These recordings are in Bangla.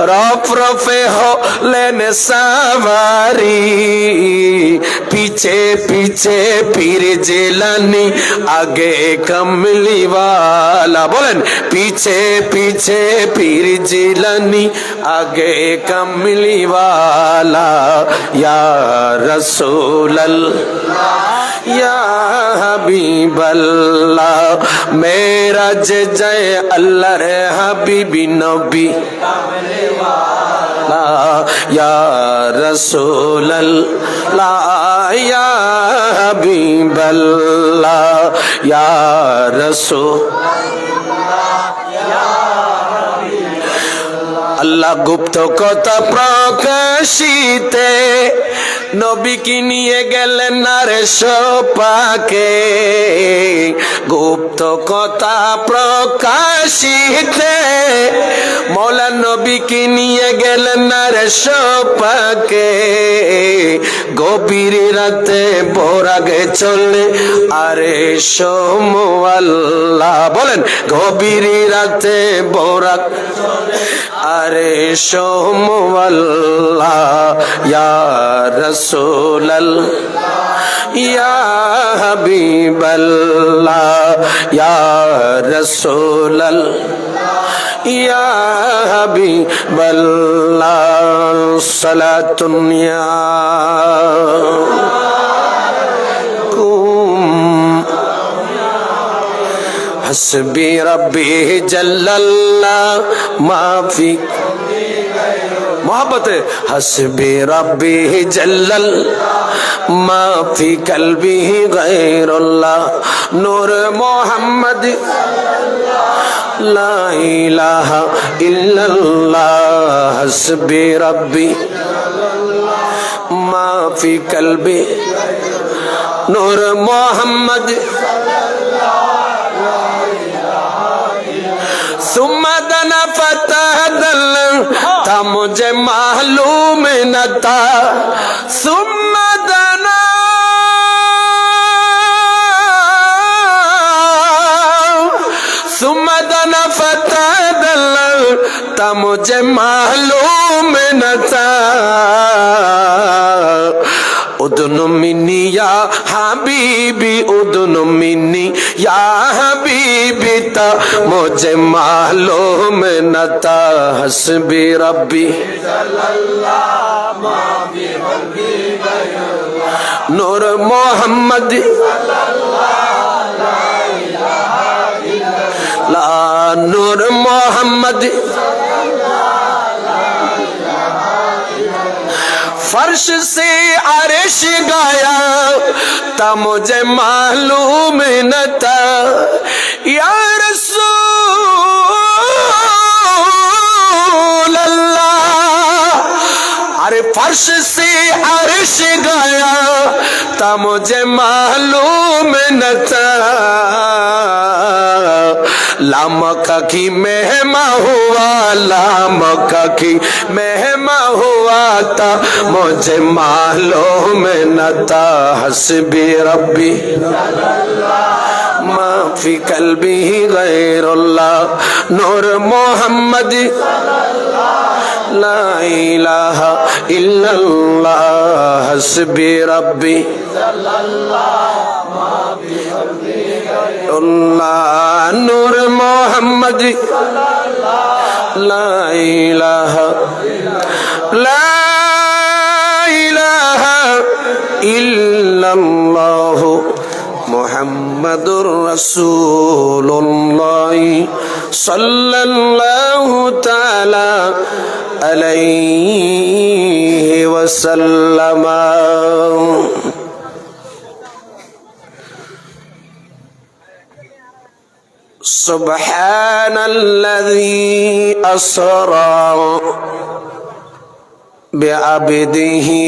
রফরফে হলেন সাওয়ারি, পিছে পিছে পীর জিলানী, আগে কমলি वाला। বলেন পিছে পিছে পীর জিলানী, আগে কমলি वाला। ইয়া রাসূলুল্লাহ या हबीबल्लाह, मेरा जय अल्लाह रे हबीबी नबी या रसूलल्लाह या हबीबल्लाह या रसूल। আল্লাহ গুপ্ত কথা প্রকাশিতে নবীকে নিয়ে গেলেন আরশ পাকে। গুপ্ত কথা প্রকাশিতে মওলা নবীকে নিয়ে গেলেন আরশ পাকে। গভীর রাতে বোরাগে চলে আরশ মোয়াল্লা। বলেন গভীর রাতে বোরাগ আরশ মোয়াল্লা। ইয়া রাসূলুল্লাহ ইয়া হাবিবাল্লাহ ইয়া রাসূলুল্লাহ ইয়া হাবিবাল্লাহ। সালাতুন ইয়া हस्बी रब्बी जल्लल्लाह माफी मोहब्बत है। हस्बी रब्बी जल्लल्लाह माफी कल्बी गैरुल्लाह। नूर मोहम्मद ला इलाहा इल्लल्लाह। हस्बी रब्बी माफी कल्बी नूर मोहम्मद। सुम्मा दना फतहदल था मुझे मालूम न था। सुम्मा दना फतहदल था मुझे मालूम न था। उदन मिनी या हबीबी उदन मिनी या हबीबी ता मुझे मालूम न था। हस्बी रब्बी नूर मोहम्मद ला नूर मोहम्मद। फर्श से अर्श गाया था मुझे मालूम न था। या रसूल अल्लाह अरे फर्श से अर्श गाया था मुझे मालूम न था। लामका की मेहमा हुआ लामका की मेहमा हुआ था मुझे मालूम न था। हस्बी रब्बी माफी कल्बी गैरुल्लाह। नूर मोहम्मद ला इलाहा इल्लल्लाह। हस्बी रब्बी नूर मोहम्मद ला इलाहा इल्लल्लाह मुहम्मदुर रसूलुल्लाह सल्लल्लाहु तआला अलैहि वसल्लम। सुब्हानल्लज़ी अस्रा बिअब्दिही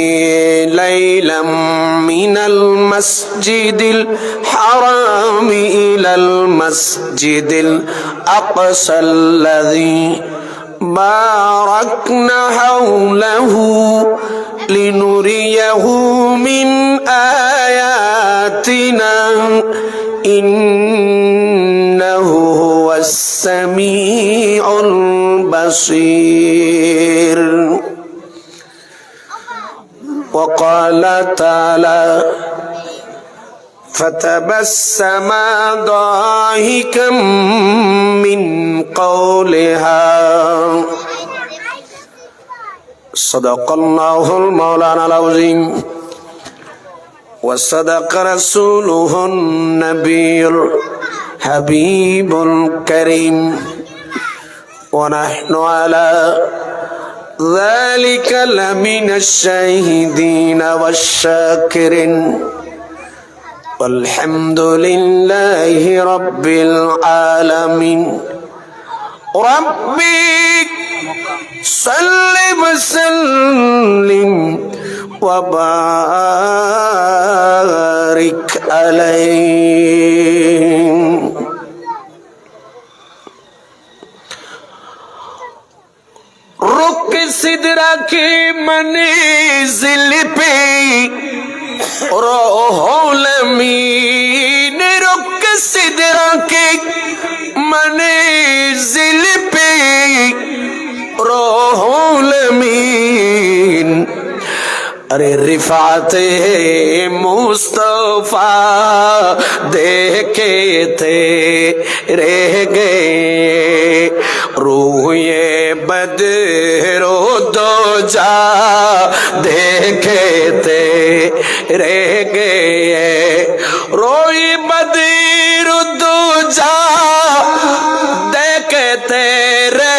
लैलन मिनल मस्जिदिल हराम इलल मस्जिदिल अक़सल्लज़ी बारकना हौलहू लिनुरियहू मिन आयातिना इन्नहु हुवस्समीउल बसीर। وقال تعالى فتبسم ضاحكا من قولها صدق الله المولانا العظيم وصدق رسوله النبي الحبيب الكريم ونحن على ذلك لمن الشاهدين والشاكرين والحمد لله رب العالمين ربي صل وسلم وبارك عليه रुक सिदरा की मंजिल पे रोहुल मीन रुक सिदरा की मंजिल पे रोहुल मीन अरे रिफाते मुस्तफा देखे थे रह गए रूए बदरो दो जा देखे थे रह गए रोई बदरो दो जा देखे थे रह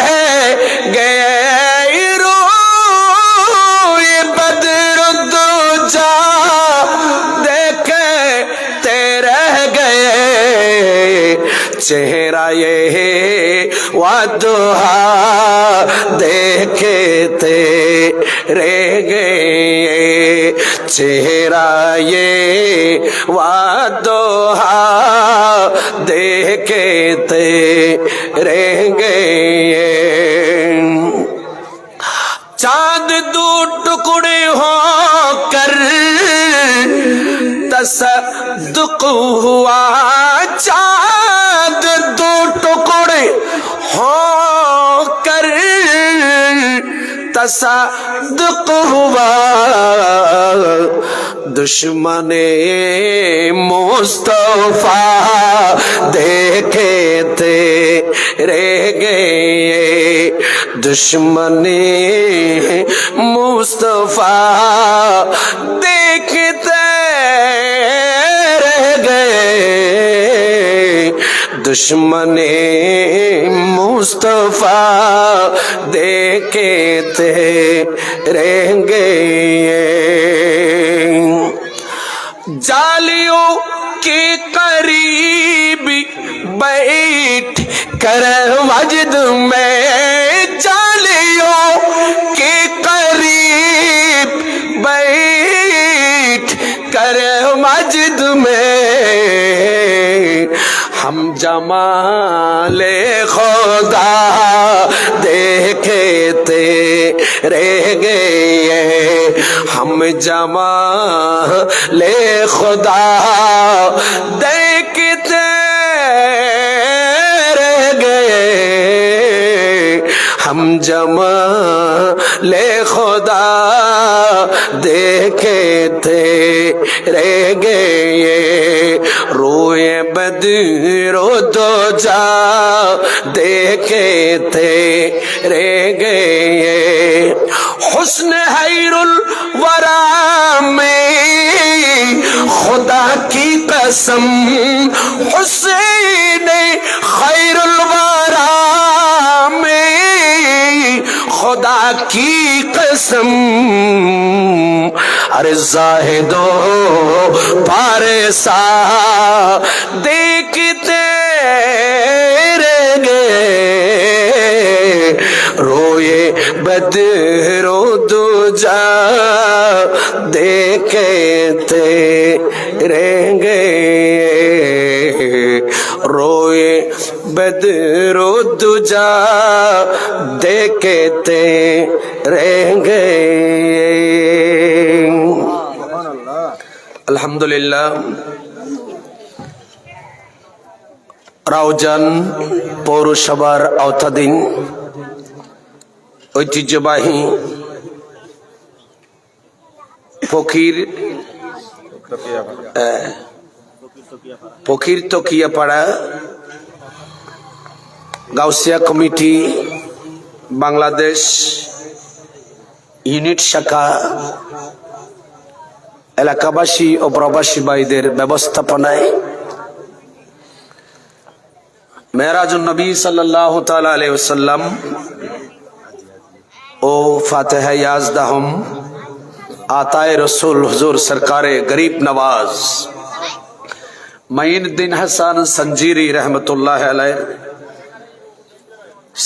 गए चेहरा ये वादुहा देखे थे रह गए चेहरा ये वादुहा देखे थे रह गए चांद दो टुकड़े हो कर तसद्दुक हुआ चांद दो टुकड़े हो कर तसद्दुक हुआ दुश्मने मुस्तफा देखे थे रह गए दुश्मने मुस्तफा देखते रह गए दुश्मने मुस्तफा देखे थे रह गए जालियों के करीब बैठ कर मस्जिद में जालियों के करीब बैठ कर मस्जिद में हम जमाले खुदा देखे थे रह गए हम जमाले खुदा देखते रह गए हम जमाले खुदा देखे थे रह गए रोए बदरो दो जा देखे थे रह गए हुस्न हैरुल वरा में खुदा की कसम हुस्न खैरुल वरा में खुदा की कसम अरे जाहिदो पारसा देखते रह गए रोए बदरो दूजा देखे थे रह गए रोए बदरो दूजा देखे थे रह गए আলহামদুলিল্লাহ রাউজান পৌরসভার আওতাধীন ঐতিহ্যবাহী ফকির তকিয়াপাড়া গাউসিয়া কমিটি বাংলাদেশ ইউনিট শাখা এলাকাবাসী ও প্রবাসী ভাইদের ব্যবস্থাপনায় মেরাজুন নবী সাল্লাল্লাহু তাআলা আলাইহি ওয়াসাল্লাম ও ফাতিহা ইয়াজদাহম আতায়ে রসুল হুজুর সরকারে গরিব নওয়াজ মাইনুদ্দিন হাসান সঞ্জিরি রহমতুল্লাহ আলাইহি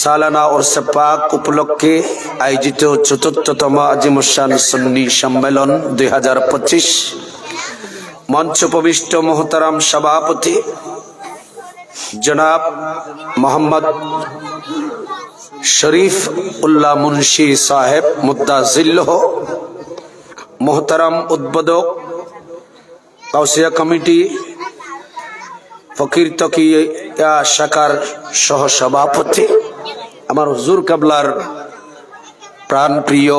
সালানা উরস পাক উপলক্ষে আয়োজিত চতুর্থতম আজিমুশান সুন্নি সম্মেলন 2025 মঞ্চ উপবিষ্ট মোহতারাম সভাপতি জনাব মোহাম্মদ শরীফ উল্লাহ মুন্সি সাহেব মুদ্দাজিল্লাহ, মোহতারাম উদ্বোধক গাউসিয়া কমিটি ফকির তকিয়া শাখার সহ সভাপতি আমার হুজুর কাবলার প্রাণ প্রিয়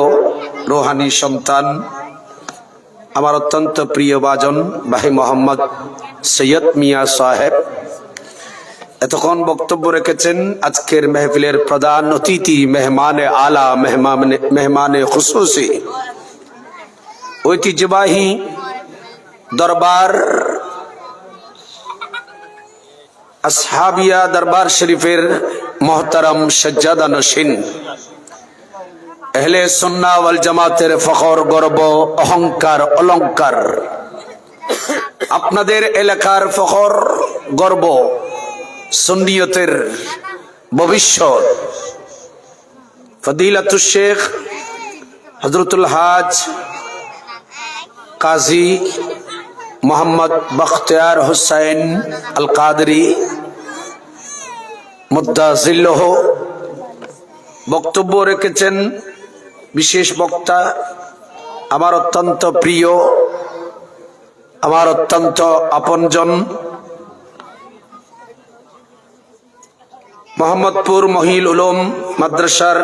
রোহানি সন্তান, আমার অত্যন্ত প্রিয় বাজন ভাই মোহাম্মদ সৈয়দ মিয়া সাহেব এতক্ষণ বক্তব্য রেখেছেন। আজকের মেহফিলের প্রধান অতিথি, মেহমানে আলা, মেহমানে খুসুসি, ঐতিহ্যবাহী দরবার আসহাবিয়া দরবার শরীফের মোহতারাম সজ্জাদা নশীন, আহলে সুন্নাহ ওয়াল জামাতের ফখর, গর্ব, অহংকার, অলংকার, আপনাদের এলাকার ফখর, গর্ব, সুন্নিয়তের ভবিষ্যৎ ফদিলাতুল শেখ হযরতুল হাজ কাজী মোহাম্মদ বখতিয়ার হুসাইন আল কাদরি মুদ্দাজিল্লাহ বক্তব্য রেখেছেন। বিশেষ বক্তা আমার অত্যন্ত প্রিয়, আমার অত্যন্ত আপনজন, মোহাম্মদপুর মহিল উলুম মাদ্রাসার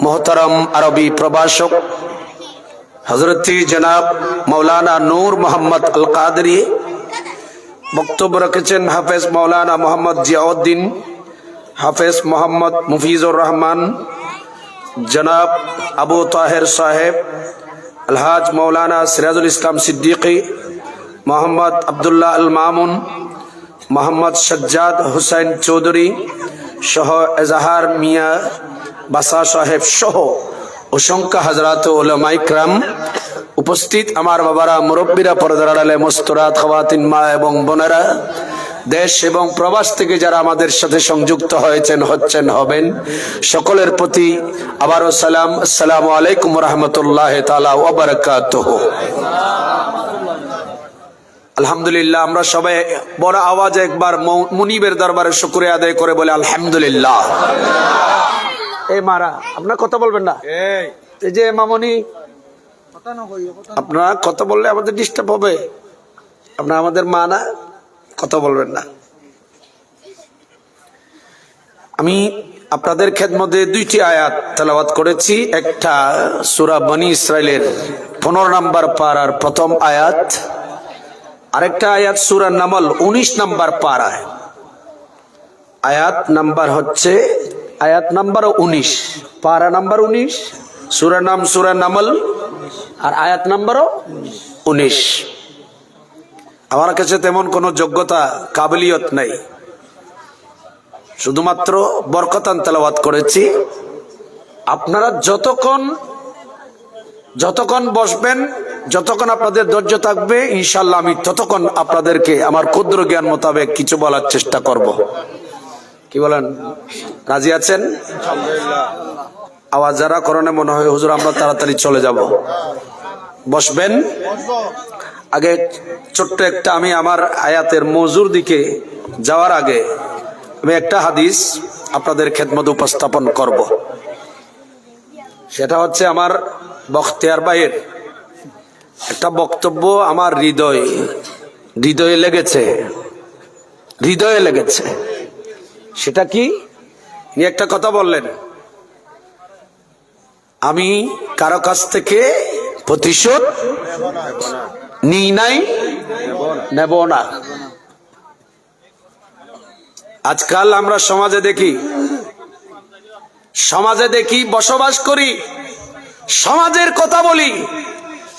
মোহতারাম আরবি প্রভাষক হযরতি জনাব মৌলানা নূর মোহাম্মদ আল কাদরি। বক্তব্য রেখেছেন হাফেজ মৌলানা মোহাম্মদ জিয়াউদ্দিন, হাফেজ মোহাম্মদ মুফিজুর রহমান, জনাব আবু তাহের সাহেব, আলহাজ মৌলানা সিরাজুল ইসলাম সিদ্দিকী, মোহাম্মদ আবদুল্লাহ আল মামুন, মোহাম্মদ সজ্জাদ হুসাইন চৌধুরী সহ এজাহার মিয়া বাসা সাহেব সহ অসংখ্য হযরত উলামা ইকরাম উপস্থিত, আমার বাবারা, মুরব্বীরা, পর্দার আড়ালে মুস্তরাত খাওয়াতিন মা এবং বোনেরা, দেশ এবং প্রবাস থেকে যারা আমাদের সাথে সংযুক্ত হয়েছেন, হচ্ছেন, হবেন, সকলের প্রতি আবারও সালাম। আসসালামু আলাইকুম ওয়া রাহমাতুল্লাহি তাআলা ওয়া বারাকাতুহু। আলহামদুলিল্লাহ, আমরা সবাই বড় আওয়াজে একবার মুনিবের দরবারে শুকরিয়া আদায় করে বলে আলহামদুলিল্লাহ। এই মারা আপনারা কথা বলবেন না, এই যে মামনি আপনারা কথা বললে আমাদের ডিস্টার্ব হবে, আপনারা আমাদের মা না, কথা বলবেন না। আমি আপনাদের খেদমতে দুইটি আয়াত তেলাওয়াত করেছি, একটা সূরা বনী ইসরাইলের 15 নম্বর পারার প্রথম আয়াত, আরেকটা আয়াত সূরা নামল 19 নম্বর পারায়। আয়াত নাম্বার হচ্ছে আয়াত নাম্বার 19, পারা নাম্বার 19, সূরা নাম সূরা নামল, আর আয়াত নাম্বারও 19। আমার কাছে তেমন কোনো যোগ্যতা কাবিলিয়ত নাই, শুধুমাত্র বরকতান তেলাওয়াত করেছি। আপনারা যতক্ষণ বসবেন, যতক্ষণ আপনাদের ধৈর্য থাকবে, ইনশাল্লাহ আমি ততক্ষণ আপনাদেরকে আমার ক্ষুদ্র জ্ঞান মোতাবেক কিছু বলার চেষ্টা করব। কি বলেন, রাজি আছেন? আওয়াজ যারা করণে মনে হয় হুজুর আমরা তাড়াতাড়ি চলে যাব, বসবেন। আগে ছোট্ট একটা, আমি আমার আয়াতের মওজুর দিকে যাওয়ার আগে আমি একটা হাদিস আপনাদের খেদমত উপস্থাপন করব। সেটা হচ্ছে আমার বখতিয়ার ভাইয়ের একটা বক্তব্য আমার হৃদয়ে লেগেছে। সেটা কি, একটা কথা বললেন, আমি কারো কাছ থেকে প্রতিশোধ নিই নাই, নেব না। আজকাল আমরা সমাজে দেখি বসবাস করি, সমাজের কথা বলি,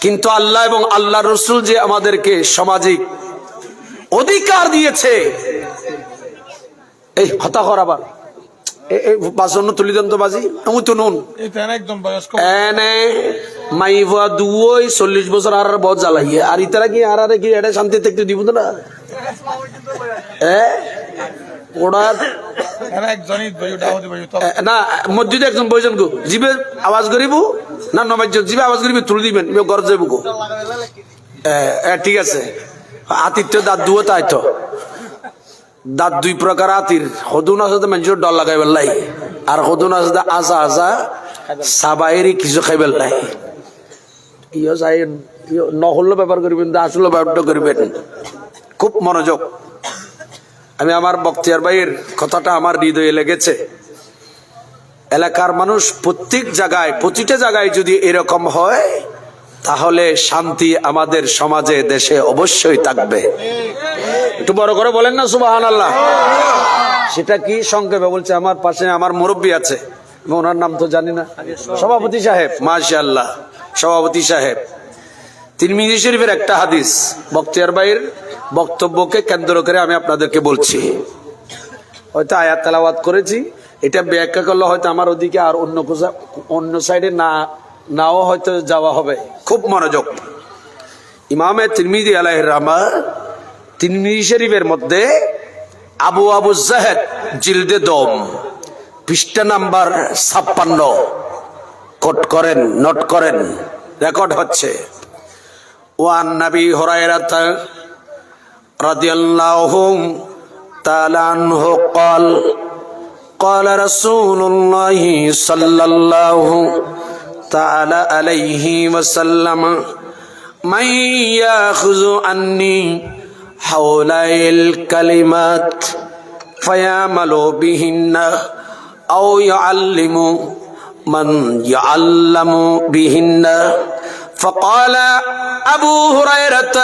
কিন্তু আল্লাহ এবং আল্লাহ রসুল যে আমাদেরকে সামাজিক অধিকার দিয়েছে, এই হতা কর আবার বাসন তুলি দেন তো বাজি আমি তো নুন এনে মাইভা দুই 40 বছর আর বহুত জ্বালাইয়ে আর ইতারা কি আর কি এটা শান্তি থাকতে দিব না ওড়ার না মসজিদে একজন বইজন গো জিবে আওয়াজ করিব না নমাজ জিবে আওয়াজ করিবে তুলে দিবেন ঘর যাইব গো ঠিক আছে আতিথ্য দাঁত দুও তাই তো দাঁত দুই প্রকার আতির সদুন আছে মানুষের ডর লাগাই বেলাই আর সদুন আছে আসা আসা সাবাইরি কিছু খাই বেলাই ইয়ে চাই নহল্য ব্যাপার করবেন আসল ব্যাপারটা করবেন খুব মনোযোগ। আমি আমার বক্তিয়ার ভাইয়ের কথাটা আমার হৃদয়ে লেগেছে। এলাকার মানুষ প্রত্যেক জায়গায় প্রতিটা জায়গায় যদি এরকম হয় তাহলে শান্তি আমাদের সমাজে দেশে অবশ্যই থাকবে। একটু বড় করে বলেন না সুবহানাল্লাহ। সেটা কি সংক্ষেপে বলছে, আমার পাশে আমার মুরব্বী আছে, ওনার নাম তো জানি না, সভাপতি সাহেব, মাশাআল্লাহ সভাপতি সাহেব। তিরমিজি শরীফের একটা হাদিস বক্তিয়ার ভাইয়ের বক্তব্যকে কেন্দ্র করে আমি আপনাদেরকে বলছি। হয়তো আয়াত তেলাওয়াত করেছি, এটা ব্যাখ্যা করলে হয়তো আমার ওদিকে আর অন্য সাইডে নাও হয়তো যাওয়া হবে। খুব মনোযোগ। ইমামে তিরমিজি আলাইহির রাহমা তিরমিজি শরীফের মধ্যে আবু জাহেদ জিলদে দম পৃষ্ঠা নাম্বার 56 নোট করেন, রেকর্ড হচ্ছে। ওয়ান নবী হুরায়রা রাদিয়াল্লাহু তাআলা আনহু قال قال رسول الله صلى الله تعالى عليه وسلم من يأخذ عني هؤلاء الكلمات فيعمل بهن أو يعلم من يعلم بهن فقال أبو هريرة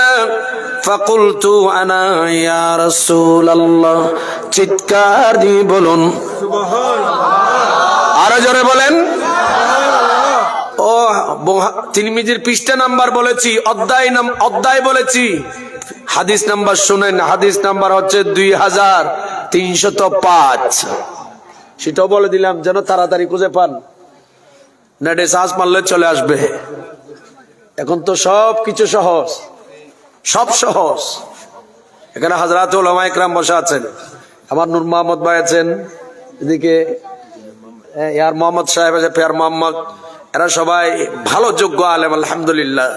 فقلت أنا يا رسول الله চিৎকার দিয়ে বলুন আরো জোরে বলেন। ও তিরমিজির পৃষ্ঠা নাম্বার বলেছি, অধ্যায় বলেছি, হাদিস নাম্বার শুনেন, হাদিস নাম্বার হচ্ছে 2305। সেটাও বলে দিলাম যেন তাড়াতাড়ি খুঁজে পান, নেটে সার্চ মারলে চলে আসবে। এখন তো সব কিছু সহজ, সব সহজ। এখানে হযরত উলামা ইকরাম বসে আছেন, আমার নূর মোহাম্মদ ভাই আছেন, এদিকে ইয়ার মোহাম্মদ সাহেব আছে, পেয়ার মোহাম্মদ, এরা সবাই ভালো যোগ্য আলেম আলহামদুলিল্লাহ।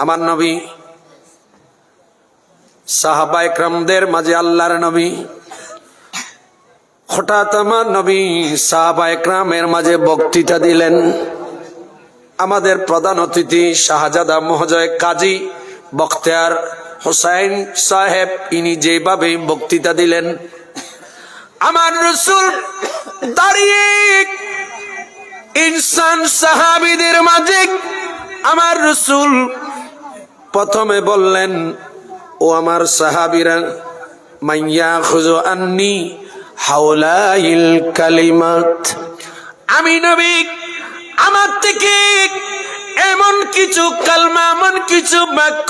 আমার নবী সাহাবা ইকরামদের মাঝে আল্লাহর নবী, হঠাৎ আমার নবী সাহাবা ইকরামের মাঝে বক্তৃতা দিলেন। আমাদের প্রধান অতিথি শাহজাদা মহোদয় কাজী বখতিয়ার হোসাইন সাহেব, ইনি যেভাবে বক্তৃতা দিলেন, আমার রাসূল দাঁড়িয়ে ইনসান সাহাবীদের মাঝে আমার রাসূল প্রথমে বললেন, ও আমার সাহাবীরা, মাইয়া খুযু আন্নি হাওলাইল কালিমাত, আমি নবী আমার থেকে এমন কিছু কালমা, এমন কিছু বাক্য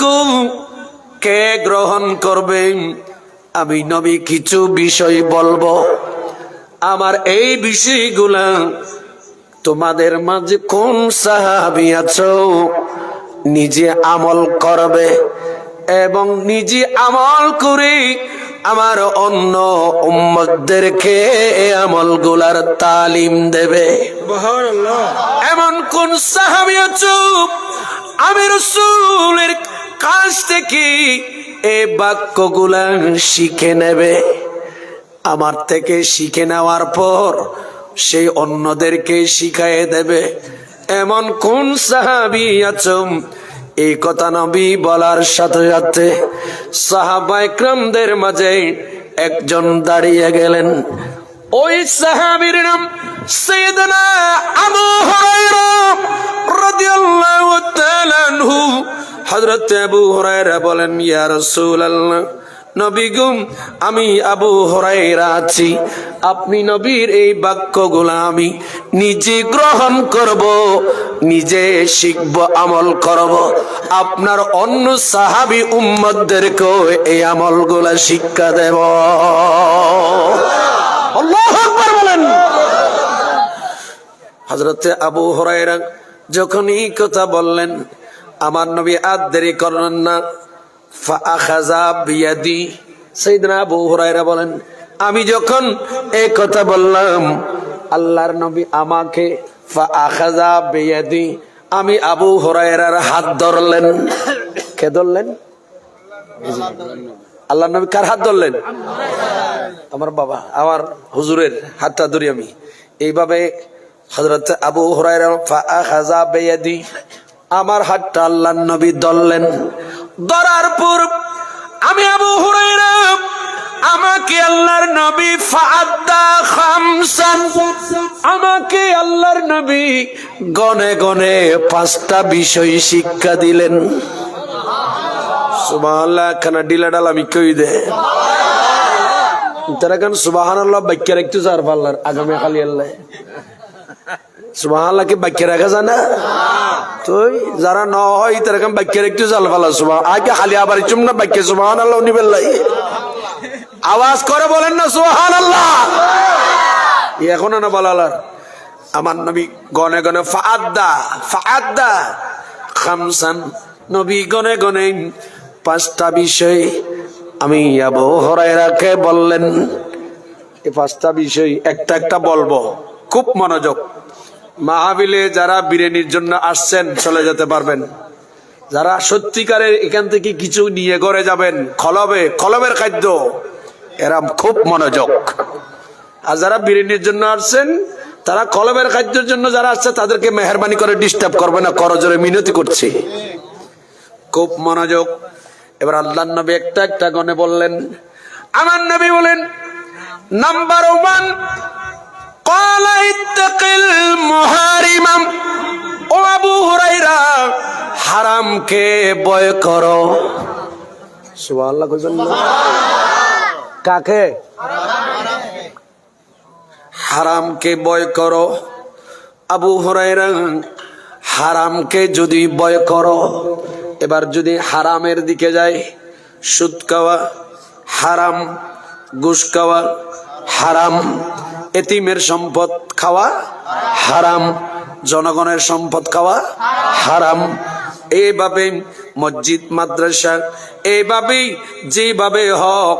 কে গ্রহণ করবে? আমি নবী কিছু বিষয় বলবো, আমার এই বিষয়গুলা তোমাদের মাঝে কোন সাহাবী আছো নিজে আমল করবে এবং নিজে আমল করে আমার অন্য উম্মতদেরকে এই আমলগুলার তালিম দেবে। সুবহানাল্লাহ। এমন কোন সাহাবী আছো আমি রাসূলের কাছ থেকে এই বাক্যগুলা শিখে নেবে, আমার থেকে শিখে নেওয়ার পর সেই অন্যদেরকে শিখাইয়ে দেবে? এমন কোন সাহাবী আছো? এই কথা নবী বলার সাথে সাথে সাহাবা ইকরামদের মাঝে একজন দাঁড়িয়ে গেলেন। ওই সাহাবীর নাম সাইয়েদনা আবু হুরায়রা রাদিয়াল্লাহু হযরত আবু হুরায়রা বলেন, ইয়া রাসূলুল্লাহ, নবী গো, আমি আবু হুরায়রা আছি, আপনি নবীর এই বাক্যগুলো আমি নিজে গ্রহণ করব, নিজে শিখব, আমল করব, আপনার অন্য সাহাবী উম্মতদেরকে এই আমলগুলো শিক্ষা দেব। আল্লাহু আকবার বলেন। হযরত আবু হুরায়রা যখন এই কথা বললেন, আমার নবী আর দেরি করলেন না, ফাআখাযা বিয়াদি। সাইয়েদনা আবু হুরায়রা বলেন, আমি যখন এই কথা বললাম, আল্লাহর নবী আমাকে ফাআখাযা বিয়াদি, আমি আবু হুরায়রার হাত ধরলেন। কে ধরলেন? আল্লাহর নবী কার হাত ধরলেন? আমার বাবা, আমার হুজুরের হাতটা ধরি আমি। এইভাবে হযরত আবু হুরায়রা ফাআখাযা বিয়াদি, আমার হাতটা আল্লাহর নবী ধরলেন। ধরার পর আমি আবু হুরায়রা, আমাকে আল্লাহর নবী ফাআদ্দা খামসান, আমাকে আল্লাহর নবী গনে গনে 5টা বিষয় শিক্ষা দিলেন। সুবহানাল্লাহ। খানা ডিলা ডাল আমি কই দে তারা কেন সুবহানাল্লাহ বাক্য রাখতে চার পাল্লার আগামী খালি আল্লাহ সুবহানাল্লাহ কি বাক্য রাখা যায় না? তুই যারা ন হয় তারা কেন বাক্য রাখতে চাল পাল্লা সুবহান আগে খালি আবার চুম না বাক্য সুবহানাল্লাহ নিবেল্লাই আওয়াজ করে বলেন না সুবহানাল্লাহ। এখন না বলালার আমার নবী গনে গনে ফাআদ্দা খামসান, নবী গনে গনে 5টা বিষয় আমি আবু হুরায়রাকে বললেন। এই 5টা বিষয় একটা একটা বলবো, খুব মনোযোগ। মাহফিলে যারা বিরিয়ানির জন্য আসছেন চলে যেতে পারবেন, যারা সত্যিকারের এখান থেকে কিছু নিয়ে ঘরে যাবেন, কলবের খাদ্য, এরা খুব মনোযোগ। আর যারা বিরিয়ানির জন্য আসছেন, তারা কলবের খাদ্যের জন্য যারা আসছে তাদেরকে মেহরবানি করে ডিস্টার্ব করবে না, করজোরে মিনতি করছি, খুব মনোযোগ। এবার আল্লাহর নবী একটা একটা গনে বললেন। আমার নবী বলেন, নাম্বার 1, ক্বালা ইত্তাকিল মুহারিম। ও আবু হুরায়রা, হারামকে ভয় করো। সুবহানাল্লাহ কইছেন না? কাকে? হারামকে ভয় করো। আবু হুরায়রা, হারামকে যদি ভয় করো, এবার যদি হারামের দিকে যায়, সুদ খাওয়া হারাম, ঘুষ খাওয়া হারাম, এতিমের সম্পদ খাওয়া হারাম, জনগণের সম্পদ খাওয়া হারাম। এইভাবে মসজিদ মাদ্রাসা, এইভাবেই যেভাবে হক,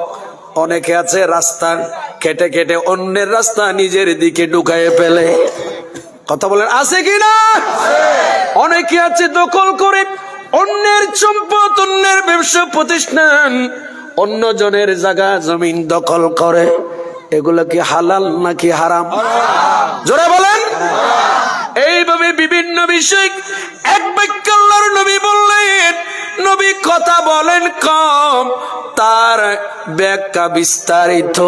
অনেকে আছে রাস্তা কেটে কেটে অন্যের রাস্তা নিজের দিকে ঢুকায় ফেলে। কথা বলেন আছে কি না? অনেকে আছে দখল করে অন্যের সম্পদ, অন্যের ব্যবসা প্রতিষ্ঠান, অন্য জনের জায়গা জমিন দখল করে। এগুলো কি হালাল নাকি হারাম? জোরে বলেন। এইভাবে বিভিন্ন বিষয় এক বাক্যে আল্লাহর নবী বললেন। নবী কথা বলেন কম, তার ব্যাখ্যা বিস্তারিত।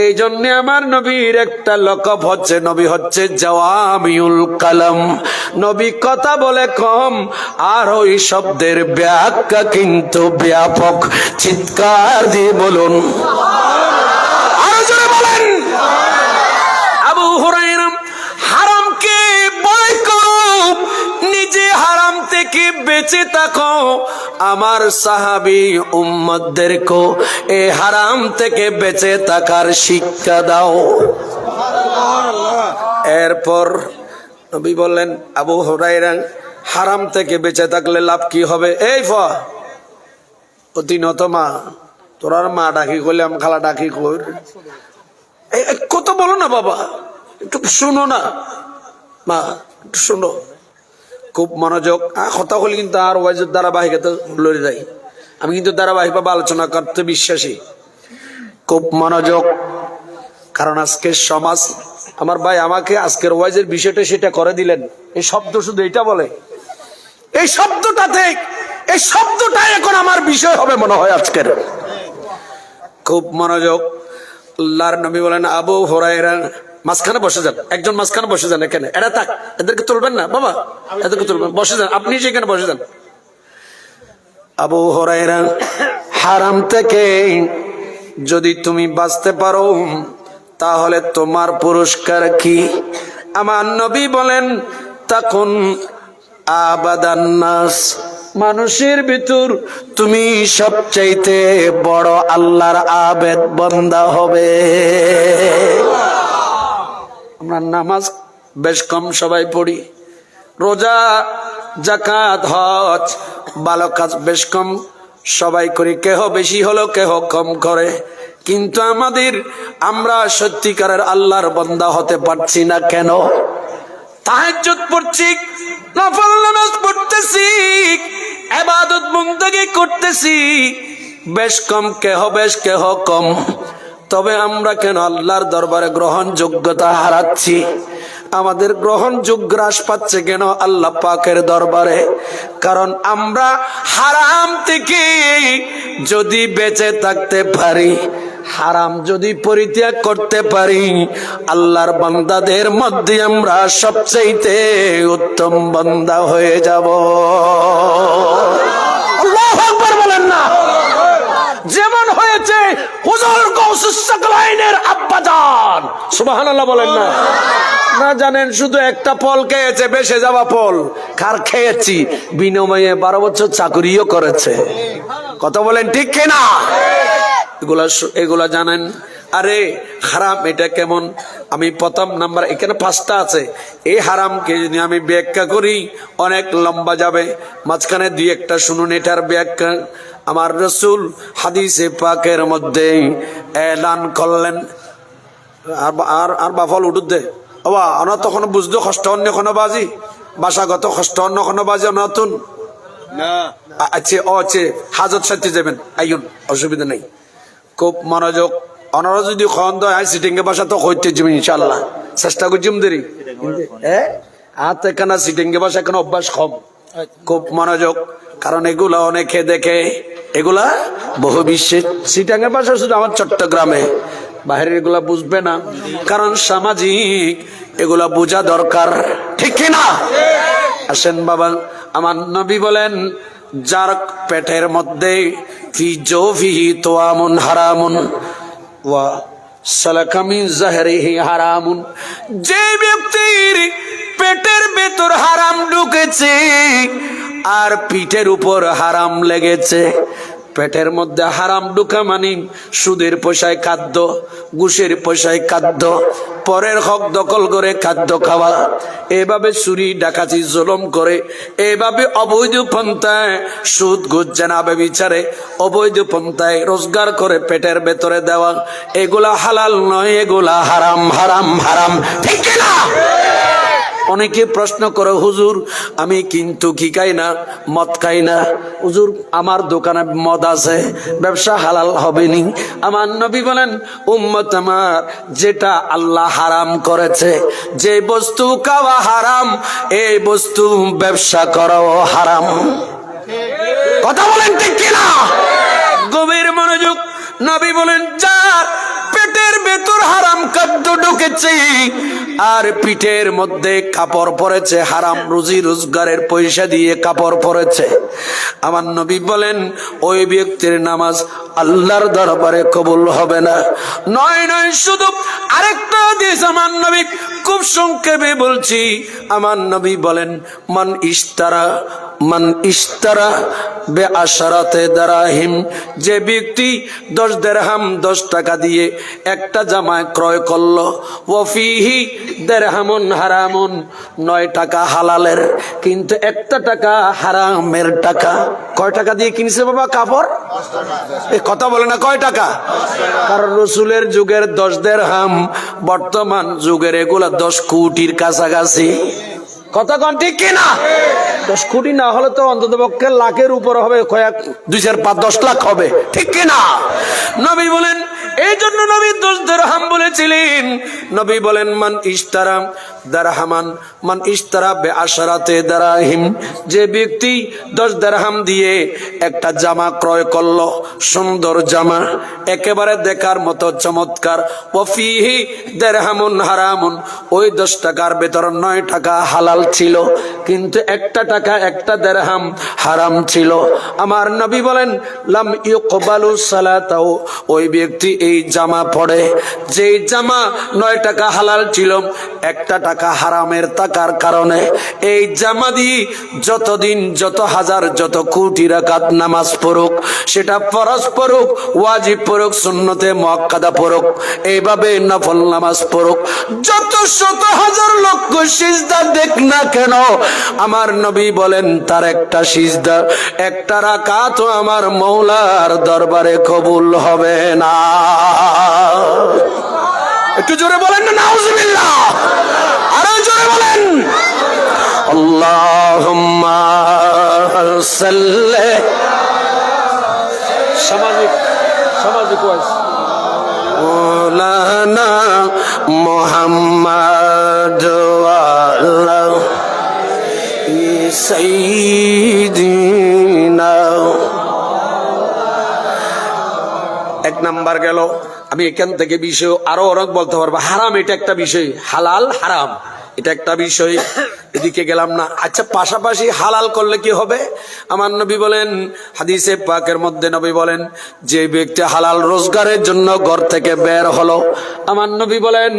এই জন্য আমার নবীর একটা লকব হচ্ছে, নবী হচ্ছে জাওয়ামিউল কালাম। নবী কথা বলে কম, আর ওই শব্দের ব্যাখ্যা কিন্তু ব্যাপক। চিৎকার দিয়ে বলুন আরো জোরে বলেন। আবু হুরায়রা, হারামকে ভয় করো, নিজে হারাম থেকে বেঁচে থাকো, আমার সাহাবী উম্মতদেরকে এই হারাম থেকে বেঁচে থাকার শিক্ষা দাও। এরপর নবী বললেন, আবু হুরায়রা, হারাম থেকে বেঁচে থাকলে লাভ কি হবে? এই অতি নত মা, তোরার মা ডাকি করলাম, খালা ডাকি কর, কত বলো না বাবা, একটু শুনো না মা, একটু শুনো, খুব মনোযোগ। কথা বলি কিন্তু আর ওয়াইজের ধারাবাহিকতা লড়ে যাই। আমি কিন্তু ধারাবাহিকভাবে আলোচনা করতে বিশ্বাসী। খুব মনোযোগ, কারণ আজকে সমাজ, আমার ভাই আমাকে আজকের ওয়াইজের বিষয়টা সেটা করে দিলেন। এই শব্দ শুধু এটা বলে, এই শব্দটাতে, এই শব্দটা এখন আমার বিষয় হবে মনে হয় আজকের। খুব মনোযোগ। আল্লাহর নবী বলেন, আবু হুরায়রা মাঝখানে বসে যান, একজন মাঝখানে বসে যান। এখানে এরা থাক, এদেরকে তুলবেন না বাবা, এদেরকে তুলবেন, বসে যান, আপনি সেখানে বসে যান। আবু হুরায়রা, হারাম থেকে যদি তুমি বাঁচতে পারো তাহলে তোমার পুরস্কার কি? আমার নবী বলেন, তখন আবাদান নাস, মানুষের ভিতর তুমি সবচাইতে বড় আল্লাহর আবেদ বান্দা হবে। আমরা নামাজ বেশ কম সবাই পড়ি, রোজা, যাকাত, হজ, ভালো কাজ বেশ কম সবাই করি, কেহ বেশি হলো কেহ কম করে, কিন্তু আমরা সত্যিকারের আল্লাহর বান্দা হতে পারছি না কেন? তাহাজ্জুদ পড়ছি, নফল নামাজ পড়তেছি, ইবাদত বন্দেগী করতেছি, বেশ কম কেহ বেশ কেহ কম, তবে আমরা কেন আল্লাহর দরবারে গ্রহণযোগ্যতা হারাচ্ছি? আমাদের গ্রহণযোগ্য হ্রাস পাচ্ছে কেন আল্লাহ পাকের দরবারে? কারণ আমরা হারাম থেকে যদি বেঁচে থাকতে পারি, হারাম যদি পরিত্যাগ করতে পারি, আল্লাহর বান্দাদের মধ্যে আমরা সবচেয়ে উত্তম বান্দা হয়ে যাব। আল্লাহু আকবার বলেন না? যেমন হয়েছে হুজুর গাউসুস সাকলাইনের আব্বাজান, সুবহানাল্লাহ বলেন না? না জানেন শুধু একটা ফল খেয়েছে, বেঁচে যাওয়া ফল। কার খেয়েছি? বিনিময়ে 12 বছর চাকরিও করেছে। কথা বলেন ঠিক কিনা? এগুলা জানেন? আরে হারাম এটা কেমন? আমি প্রথম নাম্বার, এখানে 5টা আছে, এই হারামকে যদি আমি ব্যাখ্যা করি অনেক লম্বা যাবে, মাঝখানে 2-1টা শুনুন এটার ব্যাখ্যা। আমার রাসূল হাদিসে পাকের মধ্যে এলান করলেন, আর বাফল উঠুত দে বাবা, আমরা তখন বুঝতো কষ্ট অন্য কোনো বাজি, ভাষাগত কষ্ট অন্য কোনো বাজি নতুন না। আচ্ছা হাজত সাথে যাবেন, আইন অসুবিধা নেই, খুব মনোযোগ। অনারা যদি খন্দ হয় সিটিংয়ে বাসা তো হইতে যাবেন ইনশাল্লাহ, চেষ্টা করছিম দেরি হাত এখানে সিটিংয়ে বাসা এখন অভ্যাস কম, খুব মনোযোগ। কারণ এগুলা অনেকে দেখে, এগুলা বহু বিশ্বে সিটিংয়ের বাসা শুধু আমার চট্টগ্রামে, বাইরের এগুলা বুঝবে না, কারণ সামাজিক এগুলা বোঝা দরকার, ঠিক কিনা? আসেন বাবা, আমার নবী বলেন, যার পেটের মধ্যে ফি জওফিহি তোয়ামুন হারামুন ওয়া সালাকা মিন যাহরিহি হারামুন, যে ব্যক্তির পেটের ভেতর হারাম ঢুকেছে আর পিঠের উপর হারাম লেগেছে, পেটের মধ্যে হারাম ঢুকা মানে সুদের পয়সায় খাদ্য, ঘুষের পয়সায় খাদ্য, পরের হক দখল করে খাদ্য খাওয়া, এভাবে চুরি ডাকাতি জুলুম করে, এভাবে অবৈধ পন্থায় সুদ ঘুষ জানাবে বিচারে অবৈধ পন্থায় রোজগার করে পেটের ভেতরে দেওয়া, এগুলা হালাল নয়, এগুলা হারাম হারাম হারাম, ঠিক কিনা? অনেকে প্রশ্ন করে, হুজুর আমি কিন্তু কি খাই না, মদ খাই না, হুজুর আমার দোকানে মদ আছে, ব্যবসা হালাল হবে নি? আমার নবী বলেন, উম্মত আমার, যেটা আল্লাহ হারাম করেছে, যে বস্তু খাওয়া হারাম, এই বস্তু ব্যবসা করাও হারাম। কথা বলেন ঠিক কিনা? গভীর মনোযোগ। নবী বলেন, যার পেটের ভেতর হারাম খাদ্য ঢুকেছে আর পিঠের মধ্যে কাপড় পরেছে, হারাম রুজি রোজগারের পয়সা দিয়ে কাপড় পরেছে, আমার নবী বলেন ওই ব্যক্তির নামাজ আল্লাহর দরবারে কবুল হবে না। নয় শুধু আরেকটা হাদিস আমার নবী খুব সংক্ষেপে বলছি। আমার নবী বলেন, মান ইশতারা বেআশরাতে দারাহিম, যে ব্যক্তি 10 দিরহাম 10 টাকা দিয়ে একটা জামা ক্রয় করলো, ওয়াফিহি দিরহামুন হারামুন, 9 টাকা হালালের, কিন্তু 1 টাকা হারামের টাকা। কয় টাকা দিয়ে কিনছে বাবা কাপড়? এই কথা বলে না, কয় টাকা? কারণ রসুলের যুগের 10 দিরহাম, বর্তমান যুগের এগুলা 10 কোটির কাছাকাছি। কথা কোন ঠিক কিনা? 10 কোটি না হলে তো অন্তত পক্ষে লাখের উপর হবে, কয়েক 2, 4, 5, 10 লাখ হবে, ঠিক কিনা? নবী বলেন, এই জন্য নবী 10 দিরহাম বলেছিলেন। নবী বলেন, মান ইশতারা দিরহামান, মান ইশতারা বেআশরাতে দারাহিম, যে ব্যক্তি 10 দিরহাম দিয়ে একটা জামা ক্রয় করলো, সুন্দর জামা, একেবারে দেখার মতো চমৎকার, ওয়াফিহি দিরহামুন হারামুন, ওই 10 টাকার ভেতর 9 টাকা হালাল ছিল, কিন্তু একটা টাকা একটা দিরহাম হারাম ছিল। আমার নবী বলেন লাম ইউকবালু সালাতাও, ওই ব্যক্তি এই জামা পড়ে যেই জামা 9 টাকা হালাল ছিল, একটা টাকা হারামের টাকার কারণে এই জামা দিয়ে যতদিন যত হাজার যত কোটি রাকাত নামাজ পড়ুক, সেটা ফরজ পড়ুক, ওয়াজিব পড়ুক, সুন্নতে মুআক্কাদা পড়ুক, এইভাবে নফল নামাজ পড়ুক, যত শত হাজার লক্ষ সিজদা দেখ না কেন, আমার নবী বলেন তার একটা সিজদা, একটা রাকাত আমার মওলার দরবারে কবুল হবে না। একটু জোরে বলেন না নাউজুবিল্লাহ, আরো জোরে বলেন আল্লাহুম্মা সাল্লি। সামাজিক ওয়াজ মওলানা মুহাম্মদ ওয়ালা সাইয়্যিদিনা। এক নাম্বার গেল। আমি এখান থেকে বিষয় আরো অনেক বলতে পারবো। হারাম এটা একটা বিষয়, হালাল হারাম এটা একটা বিষয়, এদিকে গেলাম না। আচ্ছা, পাশাপাশি হালাল করলে কি হবে? আমার নবী বলেন, হাদিসে পাকের মধ্যে নবী বলেন, যে ব্যক্তি হালাল রোজগারের জন্য ঘর থেকে বের হলো, আমার নবী বলেন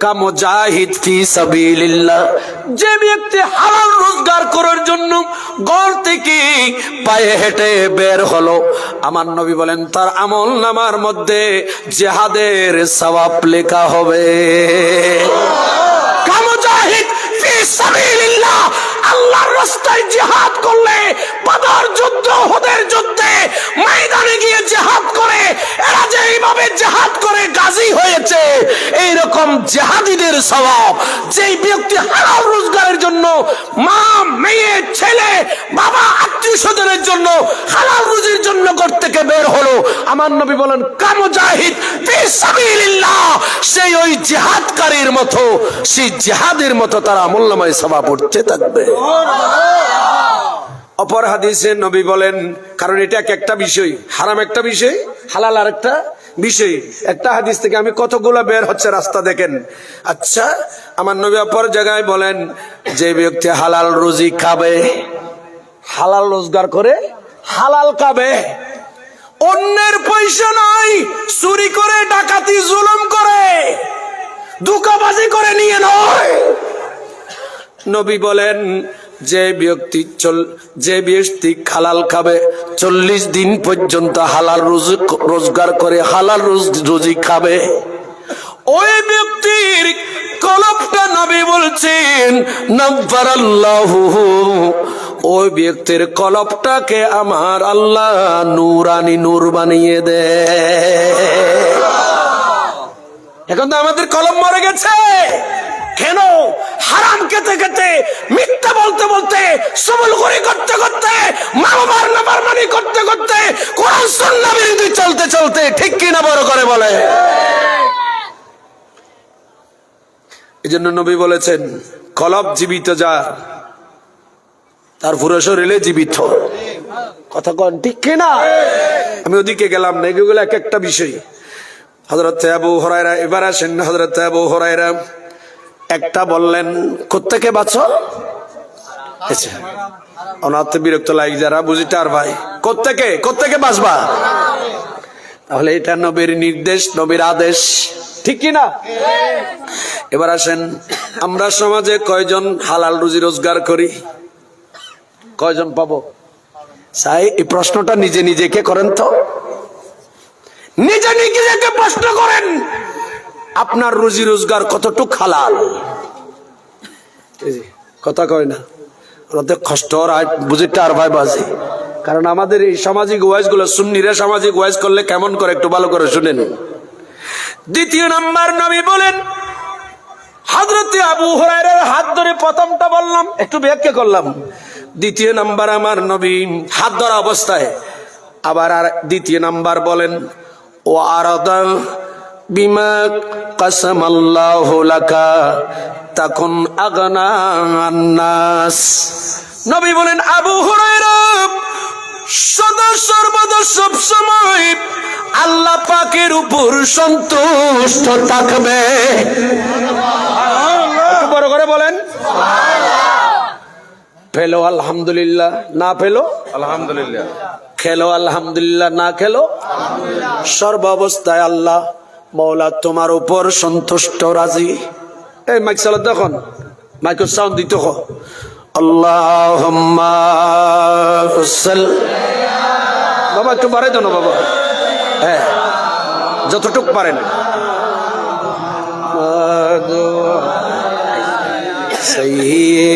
কামুজাহিদ ফি সাবিলিল্লাহ, যে ব্যক্তি হালাল রোজগার করার জন্য ঘর থেকে পায়ে হেঁটে বের হলো, আমার নবী বলেন তার আমল নামার মধ্যে জিহাদের সওয়াব লেখা হবে। কামুজাহিদ ফি সাবিলিল্লাহ, আল্লাহর রাস্তায় জিহাদ করলে, বদর যুদ্ধ, উহুদের যুদ্ধে ময়দানে গিয়ে জিহাদ করে, এরা যেইভাবে জিহাদ করে গাজী হয়েছে, এইরকম জিহাদীদের সওয়াব যেই ব্যক্তি হালাল রোজগারের জন্য মা, মেয়ে, ছেলে, বাবা, আত্মীয় স্বজনের জন্য হালাল রুজির জন্য ঘর থেকে বের হলো, আমার নবী বলেন কামুজাহিদ ফি সাবিলিল্লাহ, সেই ওই জিহাদকারীর মতো, সেই জিহাদের মতো তার আমলনামায় সওয়াব উঠতে থাকবে। অপর হাদিসে নবী বলেন, কারণ এটা একটা বিষয়, হারাম একটা বিষয়, হালাল আর একটা বিষয়। একটা হাদিস থেকে আমি কতগুলো বের হচ্ছে রাস্তা দেখেন। আচ্ছা, আমার নবী অপর জায়গায় বলেন, যে ব্যক্তি হালাল রুজি খাবে, হালাল রোজগার করে হালাল খাবে, অন্যের পয়সা নয়, চুরি করে, ডাকাতি, জুলুম করে, ধোঁকাবাজি করে নিয়ে নয়, নবী বলেন যে ব্যক্তি হালাল খাবে, 40 দিন পর্যন্ত হালাল রোজগার করে হালাল রুজি খাবে, ওই ব্যক্তির কলবটা নবী বলছেন নাব্বারাল্লাহু, ওই ব্যক্তির কলবটাকে আমার আল্লাহ নূরানি নূর বানিয়ে দেয়। এখন তো আমাদের কলব মরে গেছে। কেন? হারাম খেতে খেতে, মিথ্যা বলতে বলতে, সবলগুরি করতে করতে, মা বাবার নাফরমানি করতে করতে, কোরআন সুন্নাহ বিরোধী চলতে চলতে, ঠিক কিনা বড় করে বলে। এজন্য নবী বলেছেন কলব জীবিত যার, তার পুরো শরীরে জীবিত। কথা কন ঠিক কিনা? আমি ওদিকে গেলাম না, এগুলো এক একটা বিষয়। হযরত আবু হুরায়রা, এবার আসেন হযরত আবু হুরায়রা একটা বললেন, কোত্থেকে বাঁচো? অনাথ বিরক্ত লাগে যারা, বুঝিটা আর ভাই, কোত্থেকে বাঁচবা? তাহলে এটা নবীর নির্দেশ, নবীর আদেশ, ঠিক কিনা? এবার আসেন, আমরা সমাজে কয়জন হালাল রুজি রোজগার করি? কয়জন পাবো? চাই এই প্রশ্নটা নিজে নিজেকে করেন তো, নিজে নিজেকে প্রশ্ন করেন, আপনার রুজি রোজগার কতটুক হালাল? কথা কয় না, ওদের কষ্ট বুঝিটা আর ভাই বাজে। কারণ আমাদের এই সামাজিক ওয়াইজ গুলো, সুন্নিরা সামাজিক ওয়াইজ করলে কেমন করে একটু ভালো করে শুনেন। দ্বিতীয় নাম্বার নবী বলেন, হযরত আবু হুরায়রার হাত ধরে প্রথমটা বললাম, একটু ব্যাখ্যা করলাম। দ্বিতীয় নাম্বার আমার নবী হাত ধরা অবস্থায় আবার আর দ্বিতীয় নাম্বার বলেন, ও আরাদা বিমা কাসামাল্লাহু লাকা তাকুন আগনা আন-নাস। নবী বলেন আবু হুরায়রা সদা সর্বদা সব সময় আল্লাহ পাকের উপর সন্তুষ্ট থাকবে। একটু বড় করে বলেন। পেলো আলহামদুলিল্লাহ, না পেলো আলহামদুলিল্লাহ, খেলো আলহামদুলিল্লাহ, না খেলো সর্বাবস্থায় আল্লাহ মৌলা তোমার উপর সন্তুষ্ট রাজি। এই মাইক চালা দেখুন, মাইকের সাউন্ড দিতে হো। আল্লাহুম্মা বাবা একটু বাড়াই দাও না বাবা, হ্যাঁ যতটুক পারেন।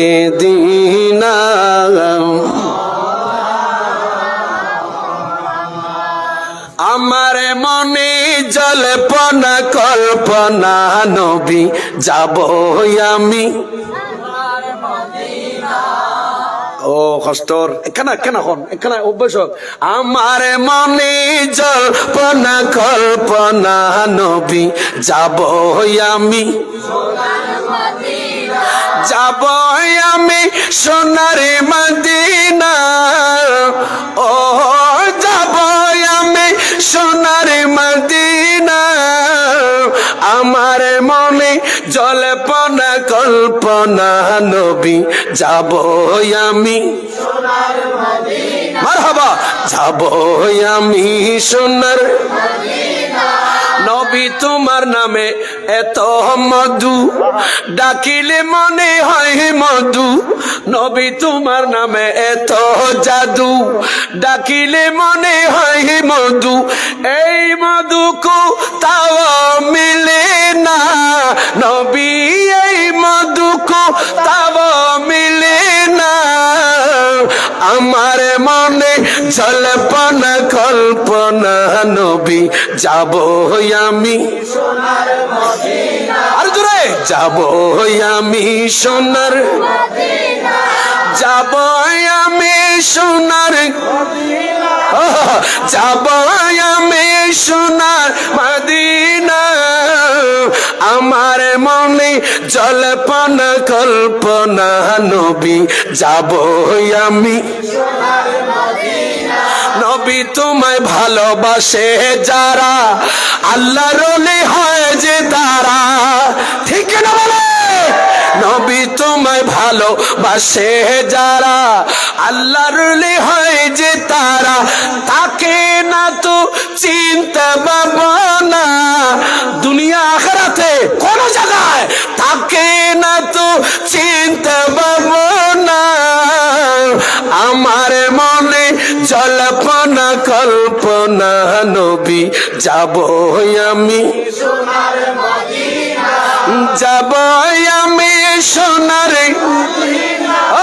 সাইয়্যিদিনা আমার মনে জল্পনা কল্পনা নবী যাব আমি। ও কষ্টর এখানে এখানে হন এখানে অভ্যাস হোক। আমার মনে জল্পনা কল্পনা নবী যাব আমি, যাব আমি সোনার মদিনা। ও যাব আমি সোনার মদিনা। আমার মনে জল্পনা কল্পনা নবী যাব আমি, মারহাবা যাব আমি সোনার নবী। তোমার নামে এত মধু ডাকিলে মনে হয় মধু। নবী তোমার নামে এত জাদু ডাকিলে মনে হয় মধু। এই মধু কো তাও মিলে না নবী, এই মধু কো তাও মিলে না। আমার মনে জল্পনা কল্পনা নবী যাব আমি, আর জোরে যাব আমি সোনার, যাব আমি সোনার, যাব আমি সোনার মদিনা। আমার মনে জল্পনা কল্পনা নবী যাব আমি। নবী তোমায় ভালোবাসে যারা আল্লাহর ওলি হয় যে তারা, ঠিক না বলে? নবী তোমায় ভালোবাসে যারা আল্লাহর ওলি হয় যে তারা, তাকে না তো চিনতে পাবো না দুনিয়া আখিরাতে কোন জায়গায়, তাকে না তো চিনতে পাবো না। আমার মনে জল্পনা কল্পনা নবী যাব আমি, যাব আমি সোনার,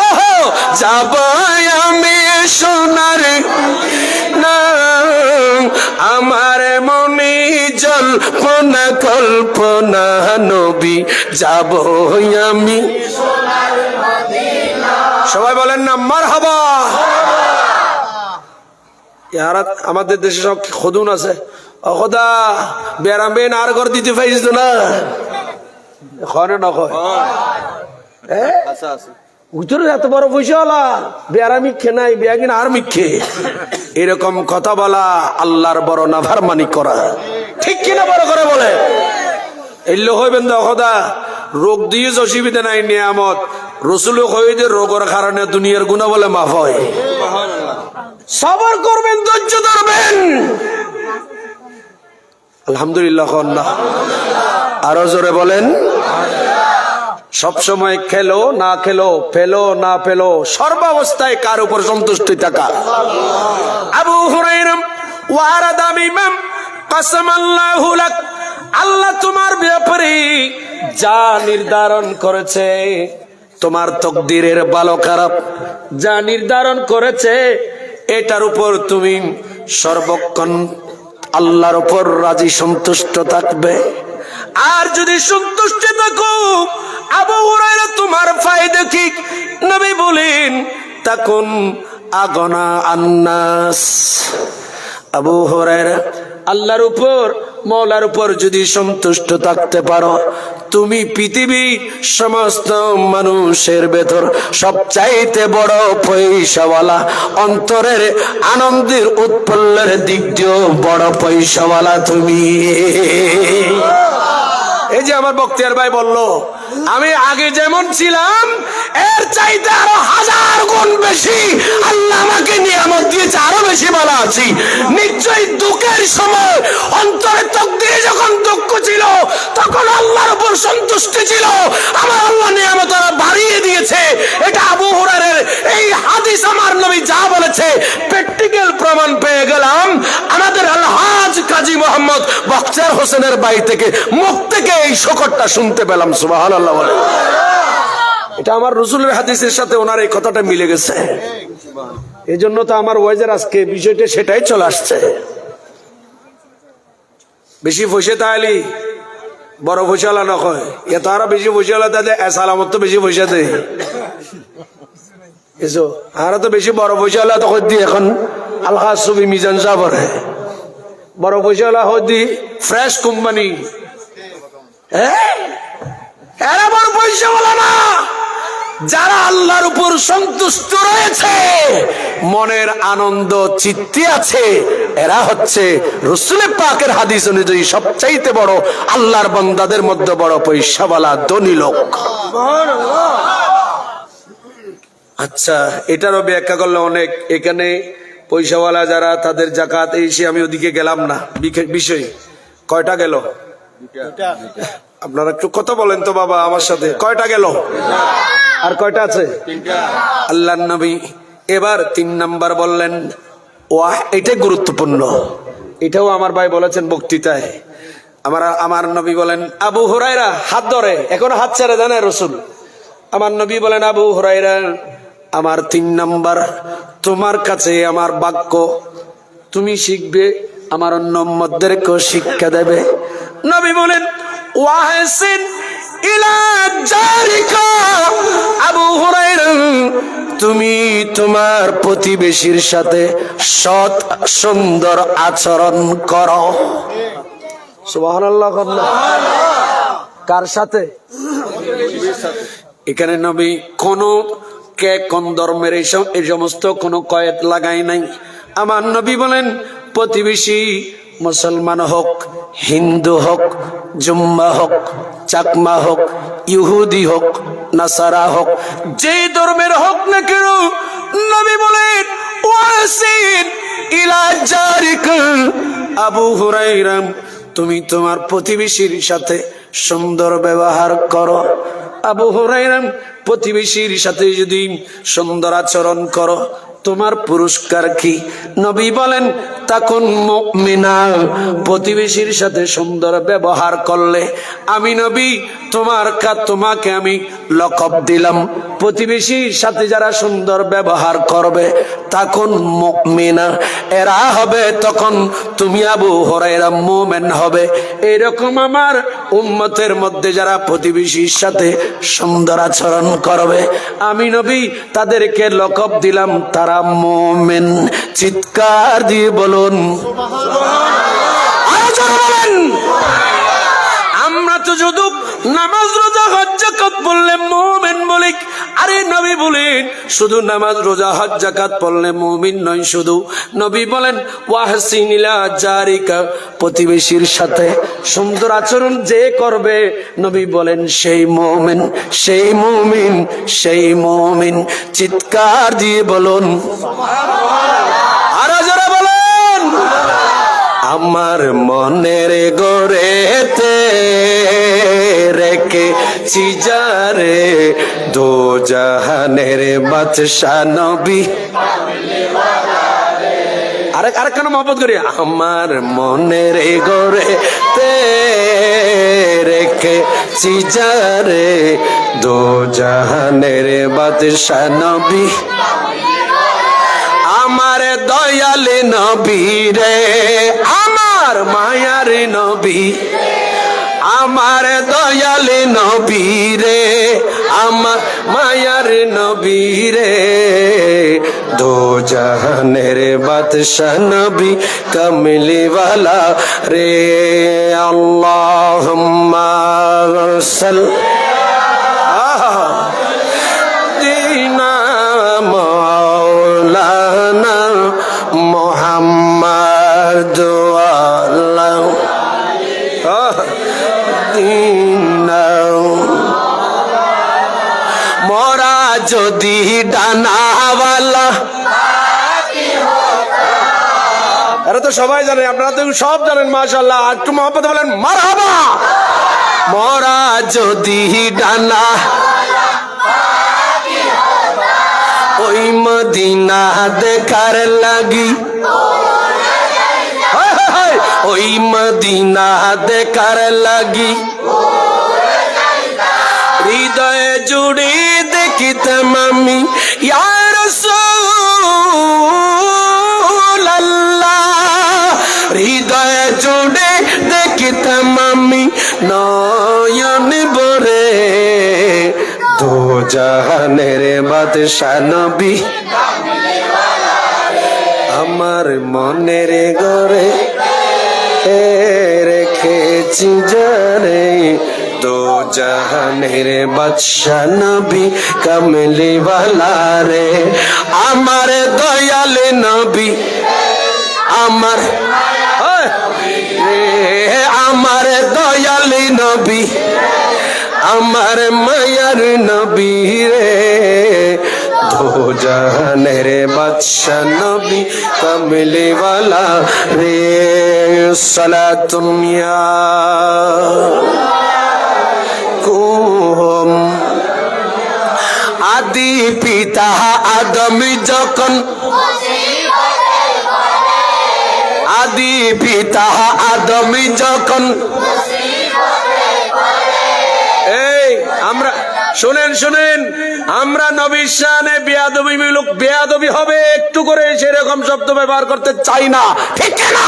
ওহো যাব আমি সোনার না। আমার মনে জল্পনা কল্পনা নবী যাব আমি। সবাই বলেন না মারহাবা। আমাদের দেশে সব খদুন আছে, খোদা বেড়াম বেন আর ঘর দিতে পাইস না, খনে না কয় উত্তরে এত বড় পয়সা হলা বেড়া মিক্ষে নাই বেয়া কিনা আর মিক্ষে, এরকম কথা বলা আল্লাহর বড় নাফরমানি করা, ঠিক কিনা বড় করে বলে। এই লোক হইবেন তো খোদা রোগ দিয়ে অসুবিধা নাই, নিয়ামত রসুল কই যে রোগের কারণে দুনিয়ার গুনাহ বলে মাফ হয়। সবর করবেন, ধৈর্য ধরবেন। আলহামদুলিল্লাহ, আরো জোরে বলেন। সবসময় খেলো না খেলো, পেলো না পেলো, সর্বাবস্থায় কার উপর সন্তুষ্টি থাকা। আবু হুরায়রা ওয়ারাদা মিমাম কাসামাল্লাহু লাক, আল্লাহ তোমার ব্যাপারে যা নির্ধারণ করেছে, তোমার তকদিরের ভালো খারাপ যা নির্ধারণ করেছে, এটার উপর তুমি সর্বক্ষণ আল্লাহর উপর রাজি সন্তুষ্ট থাকবে। আর যদি সন্তুষ্ট থাকো, আবু হুরায়রা তোমার ফায়দা কি? নবী বলেন তাকুন আগনা আন্নাস। আবু হুরায়রা আল্লাহর উপর মওলার উপর যদি সন্তুষ্ট থাকতে পারো, তুমি পৃথিবী সমস্ত মানুষের ভেতর সবচাইতে বড় পয়সাওয়ালা, অন্তরের আনন্দের উৎপল্লের দিক দিয়েও বড় পয়সাওয়ালা তুমি। এই যে আমার বক্তিয়ার ভাই বলল, আমি আগে যেমন ছিলাম এর চাইতে আরো 1000 বেশি আল্লাহ আমাকে নিয়ামত দিয়েছে, আরো বেশি ভালো আছি। নিশ্চয়ই দুঃখের সময় অন্তরে তকদিরে যখন দুঃখ ছিল তখন আল্লাহর উপর সন্তুষ্টি ছিল, আমার আল্লাহ নিয়ামত আরো বাড়িয়ে দিয়েছে। এটা আবু হুরায়রার এই হাদিস আমার নবী যা বলেছে প্র্যাকটিক্যাল প্রমাণ পেয়ে গেলাম। আমাদের আলহাজ কাজী মোহাম্মদ বখতিয়ার হোসেনের বাড়ি থেকে মুখ থেকে এই শকরটা শুনতে পেলাম। সুবহানাল্লাহ বলে। এটা আমার রাসূলের হাদিসের সাথে ওনার এই কথাটা মিলে গেছে। এই জন্য তো আমার ওয়াজের আজকে বিষয়টা সেটাই চলে আসছে। বেশি পয়সা তাহলে বড় পয়সাওয়ালা না কয়, এ তো আরো বেশি পয়সাওয়ালা তাহলে সালামত তো বেশি পয়সা দেয়। এসো আর তো বেশি বড় পয়সাওয়ালা তো দি এখন আলহা ছবি মিজান সাবর বড় পয়সাওয়ালা হদি ফ্রেশ কোম্পানি। এরা বড় পয়সাওয়ালা না, যারা আল্লাহর উপর সন্তুষ্ট রয়েছে, মনের আনন্দ চিত্তে আছে, এরা হচ্ছে রাসূল পাকের হাদিস অনুযায়ী সবচাইতে বড় আল্লাহর বান্দাদের মধ্যে বড় পয়সাওয়ালা ধনী লোক। আচ্ছা, এটারও ব্যাখ্যা করলে অনেক। এখানে পয়সাওয়ালা যারা তাদের যাকাত, এই সে আমি ওদিকে গেলাম না বিষয়। কয়টা গেল? আপনারা একটু কথা বলেন তো বাবা আমার সাথে, কয়টা গেল? আর কয়টা আছে? আল্লাহর নবী এবার 3 নাম্বার বললেন। ওয়াহ, এটাই গুরুত্বপূর্ণ। এটাও আমার ভাই বলেছেন বক্তৃতায়। আমার নবী বলেন, আবু হুরায়রা হাত ধরে, এখনো হাত ছেড়ে দেন রাসূল। আমার নবী বলেন, আবু হুরায়রা আমার 3 নাম্বার তোমার কাছে আমার বাক্য তুমি শিখবে, আমার অন্য উম্মতদেরকেও শিক্ষা দেবে। নবী বলেন, ওয়াহসিন ইলা জারিকা, আবু হুরায়রা তুমি তোমার প্রতিবেশীর সাথে সৎ সুন্দর আচরণ করো। সুবহানাল্লাহ। কার সাথে? এখানে নবী কোন কে কোন ধর্মের এই সমস্ত কোন কয়েদ লাগাই নাই। আমার নবী বলেন, প্রতিবেশী মুসলমান হোক, হিন্দু হোক, জুম্মা হোক, চাকমা হোক, ইহুদি হোক, নাসারা হোক, যে ধর্মের হোক না কেন, নবী বলেন ওয়াসিন ইলা জারিক, আবু হুরায়রা তুমি তোমার প্রতিবেশীর সাথে সুন্দর ব্যবহার করো। আবু হুরায়রা প্রতিবেশীর সাথে যদি সুন্দর আচরণ করো তোমার পুরস্কার কি? নবী বলেন, তখন মুমিনা, প্রতিবেশীর সাথে সুন্দর ব্যবহার করলে আমি নবী তোমাকে আমি লকব দিলাম, প্রতিবেশীর সাথে যারা সুন্দর ব্যবহার করবে তখন মুমিনা, এরা হবে তখন তুমি আবু হুরায়রা মুমিন হবে। এরকম আমার উম্মতের মধ্যে যারা প্রতিবেশীর সাথে সুন্দর আচরণ করবে আমি নবী তাদেরকে লকব দিলাম তারা মুমিন। চিৎকার দিয়ে বলুন আমরা তো শুধু নামাজ রোজা হজ যাকাত পড়লে মুমিন বলি। আরে নবী বলেন শুধু নামাজ রোজা হজ যাকাত পড়লে মুমিন নয়, শুধু নবী বলেন ওয়াহসিন ইলা জারিকা, প্রতিবেশীর সাথে সুন্দর আচরণ যে করবে নবী বলেন সেই মুমিন, সেই মুমিন, সেই মুমিন। চিৎকার দিয়ে বলুন আরো জোরে বলেন। আমার মনের গোরেতে রেখেছি যারে, দো জাহানের বাদশা নবী। আরেকখানা মহব্বত করি। আমার মনের গোরেতে রেখেছি যারে, দো জাহানের বাদশা নবী। আমার দয়াল নবী রে, আমার মায়ার নবী, আমার দয়াল নবী রে, আমার মায়ার নবী রে, দো জাহানের বাদশা নবী কমলি ওয়ালা রে। আল্লাহুম্মা সাল্লিনা মাওলানা মুহাম্মদ মরা যদি ডানাওয়ালা। এরা তো সবাই জানে, আপনারা তো সব জানেন মাশাআল্লাহ। একটু মহব্বত বলেন মারহাবা। মোরা যদি ডানা ওই মদিনা দেখার লাগি, ওই মদিনা দেখার লাগি হৃদয়ে জুড়ে দেখিতাম আমি ইয়া রাসূলুল্লাহ। হৃদয়ে জুড়ে দেখিতাম আমি নয়ন ভরে দো জাহানের বাদশা নবী আমার মনের ঘরে রেখেছি জানে। দো জাহানের বাদশা নবী কামলি ওয়ালা রে আমার দয়াল নবী আমার আমার দয়াল নবী আমার মায়ার নবী রে। দো জাহানের বাদশা নবী কামলি ওয়ালা রে। সালাতুন ইয়া কুম। আদি পিতা আদম যখন, আদি পিতা আদম যখন, এই আমরা শুনেন শুনেন, আমরা নবীর শানে বেয়াদবি হবে একটু করে সেরকম শব্দ ব্যবহার করতে চাই না, ঠিক না?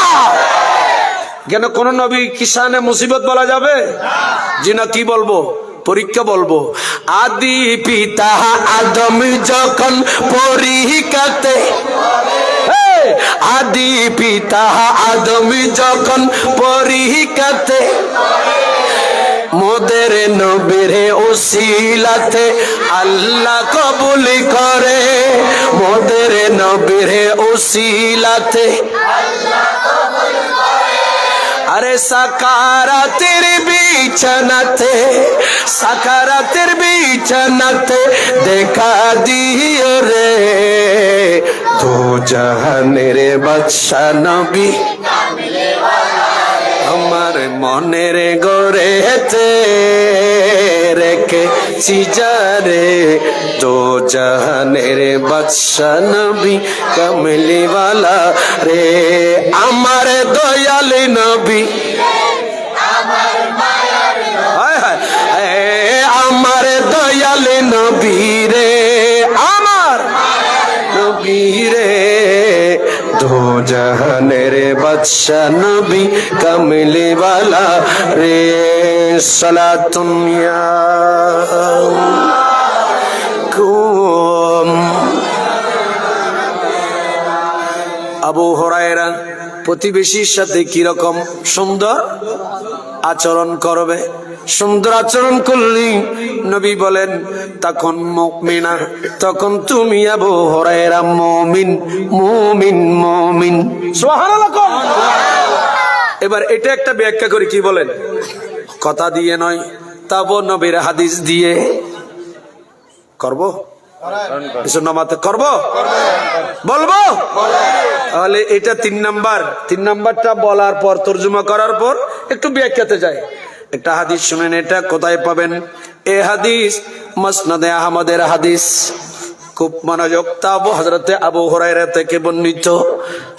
কেন কোন নবী কি শানে মুসিবত বলা যাবে? জি না, কি বলবো? পরীক্ষা বলবো। আদি পিতা আদম যখন পরীক্ষাতে, আদি পিতা আদম যখন পরীক্ষাতে মোদের নবীর ওসিলাতে আল্লাহ কবুল করে। মোদের নবীর ওসিলাতে আরে সাকারাতের বিছানাতে, সাকারাতের বিছানাতে দেখা দিও রে দো জাহানের বাদশা নবী আমার মনের গড়েতে রেখেছি যারে। দো জাহানের বাদশা নবী কামলি ওয়ালা রে আমার দয়াল নবী আমার দয়াল নবী রে আমার নবী রে। দো জাহানের বাদশা নবী কামলি ওয়ালা রে। সালাতুন ইয়া কুম। আবু হুরায়রা প্রতিবেশীর সাথে কিরকম সুন্দর আচরণ করবে, সুন্দর আচরণ করলি নবী বলেন তখন মুমিনা, তখন তুমি আবু হুরায়রা মুমিন মুমিন মুমিন। সুবহানাল্লাহ। এবার এটা একটা ব্যাখ্যা করি, কি বলেন? কথা দিয়ে নয়, তাবো নবীর হাদিস দিয়ে করব, কিছু নামাতে করব, বলবো। তাহলে এটা 3 নাম্বার। 3 নাম্বারটা বলার পর তর্জমা করার পর একটু ব্যাখ্যাতে যায়। একটা হাদিস শুনেন, এটা কোথায় পাবেন? এ হাদিস মুসনাদে আহমদের হাদিস, খুব মনোযোগ। তাবু হযরতে আবু হুরায়রা থেকে বর্ণিত।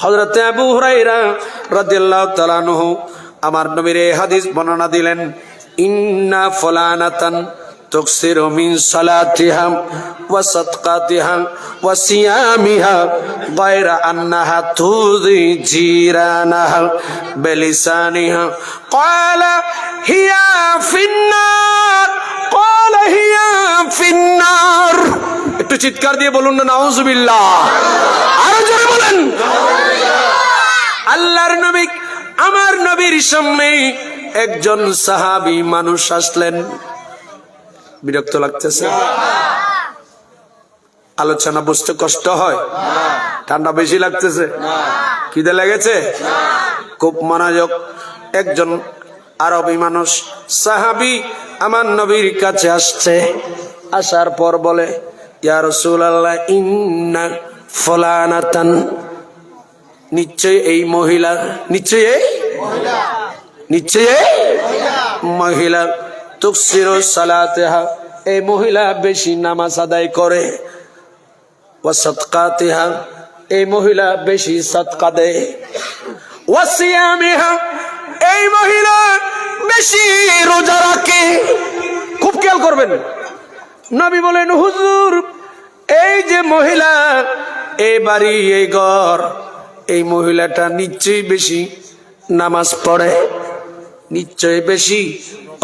হযরতে আবু হুরায়রা রাদিয়াল্লাহু তাআলা আনহু আমার নবীর এই হাদিস বর্ণনা দিলেন, ইন্না ফুলানাতান তুকসিরু মিন সালাতিহা ওয়া সাদকাতিহা ওয়া সিয়ামিহা গায়রা আন্নাহা তুযি জিরানাহা বিলিসানিহা ক্বালা হিয়া ফিন্নার ক্বালা হিয়া ফিন্নার। একটু চিৎকার দিয়ে বলুন না নাউজুবিল্লাহ। আরো জোরে বলেন আল্লাহর নবী, আমার নবীর সামনে একজন সাহাবী মানুষ আসলেন। বিরক্ত লাগতেছে? আলোচনা বুঝতে কষ্ট হয়? ঠান্ডা বেশি লাগতেছে? খিদে লেগেছে? খুব মনোযোগ। একজন আরবি মানুষ সাহাবী আমার নবীর কাছে আসছে। আসার পর বলে, ইয়া রাসূলুল্লাহ ইন্না ফুলানাতান, নিশ্চয় এই মহিলা, নিশ্চয় মহিলা তুকসিরু সালাতিহা, এই মহিলা বেশি নামাজ আদায় করে, ওয়া সাদকাতিহা, এই মহিলা বেশি সাদকা দেয়, ওয়া সিয়ামিহা, এই মহিলা বেশি রোজা রাখে। খুব খেয়াল করবেন, নবী বলেন হুজুর এই যে মহিলা, এই বাড়ি, এই ঘর, এই মহিলাটা নিশ্চয়ই বেশি নামাজ পড়ে, নিশ্চয়ই বেশি